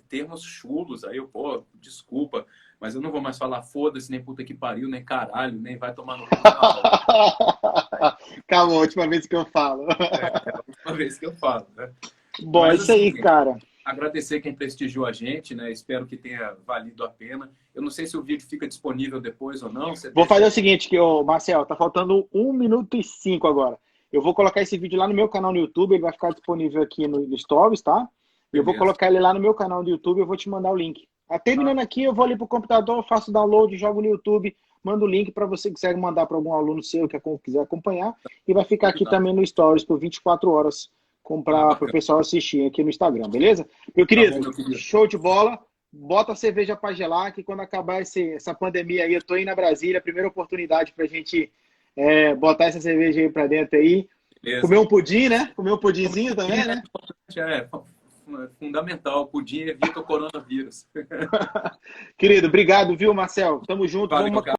termos chulos. Aí eu, pô, desculpa, mas eu não vou mais falar foda-se, nem puta que pariu, nem caralho, nem vai tomar no cu na aula. Calma, a última vez que eu falo. É a última vez que eu falo, né? Bom, é Mas isso assim, aí, cara. agradecer quem prestigiou a gente, né? Espero que tenha valido a pena. Eu não sei se o vídeo fica disponível depois ou não. Você Vou deixa fazer o aí. seguinte, Marcel, tá faltando 1 minuto e 5 agora. Eu vou colocar esse vídeo lá no meu canal no YouTube, ele vai ficar disponível aqui no Stories, tá? E eu vou Beleza. colocar ele lá no meu canal do YouTube, eu vou te mandar o link. Ah, Terminando aqui, eu vou ali pro computador, faço download, jogo no YouTube, mando o link para você que quiser mandar para algum aluno seu que quiser acompanhar, e vai ficar aqui combinado. também no Stories por 24 horas para o pessoal assistir aqui no Instagram, beleza? Meu querido, meu querido. show de bola. Bota a cerveja para gelar, que quando acabar essa pandemia aí, eu tô indo na Brasília, primeira oportunidade para a gente botar essa cerveja aí para dentro aí. Beleza. Comer um pudim, né? Comer um pudinzinho também, né? É fundamental. O pudim evita o coronavírus. Querido, obrigado, viu, Marcel? Tamo junto. Valeu, Vamos cara.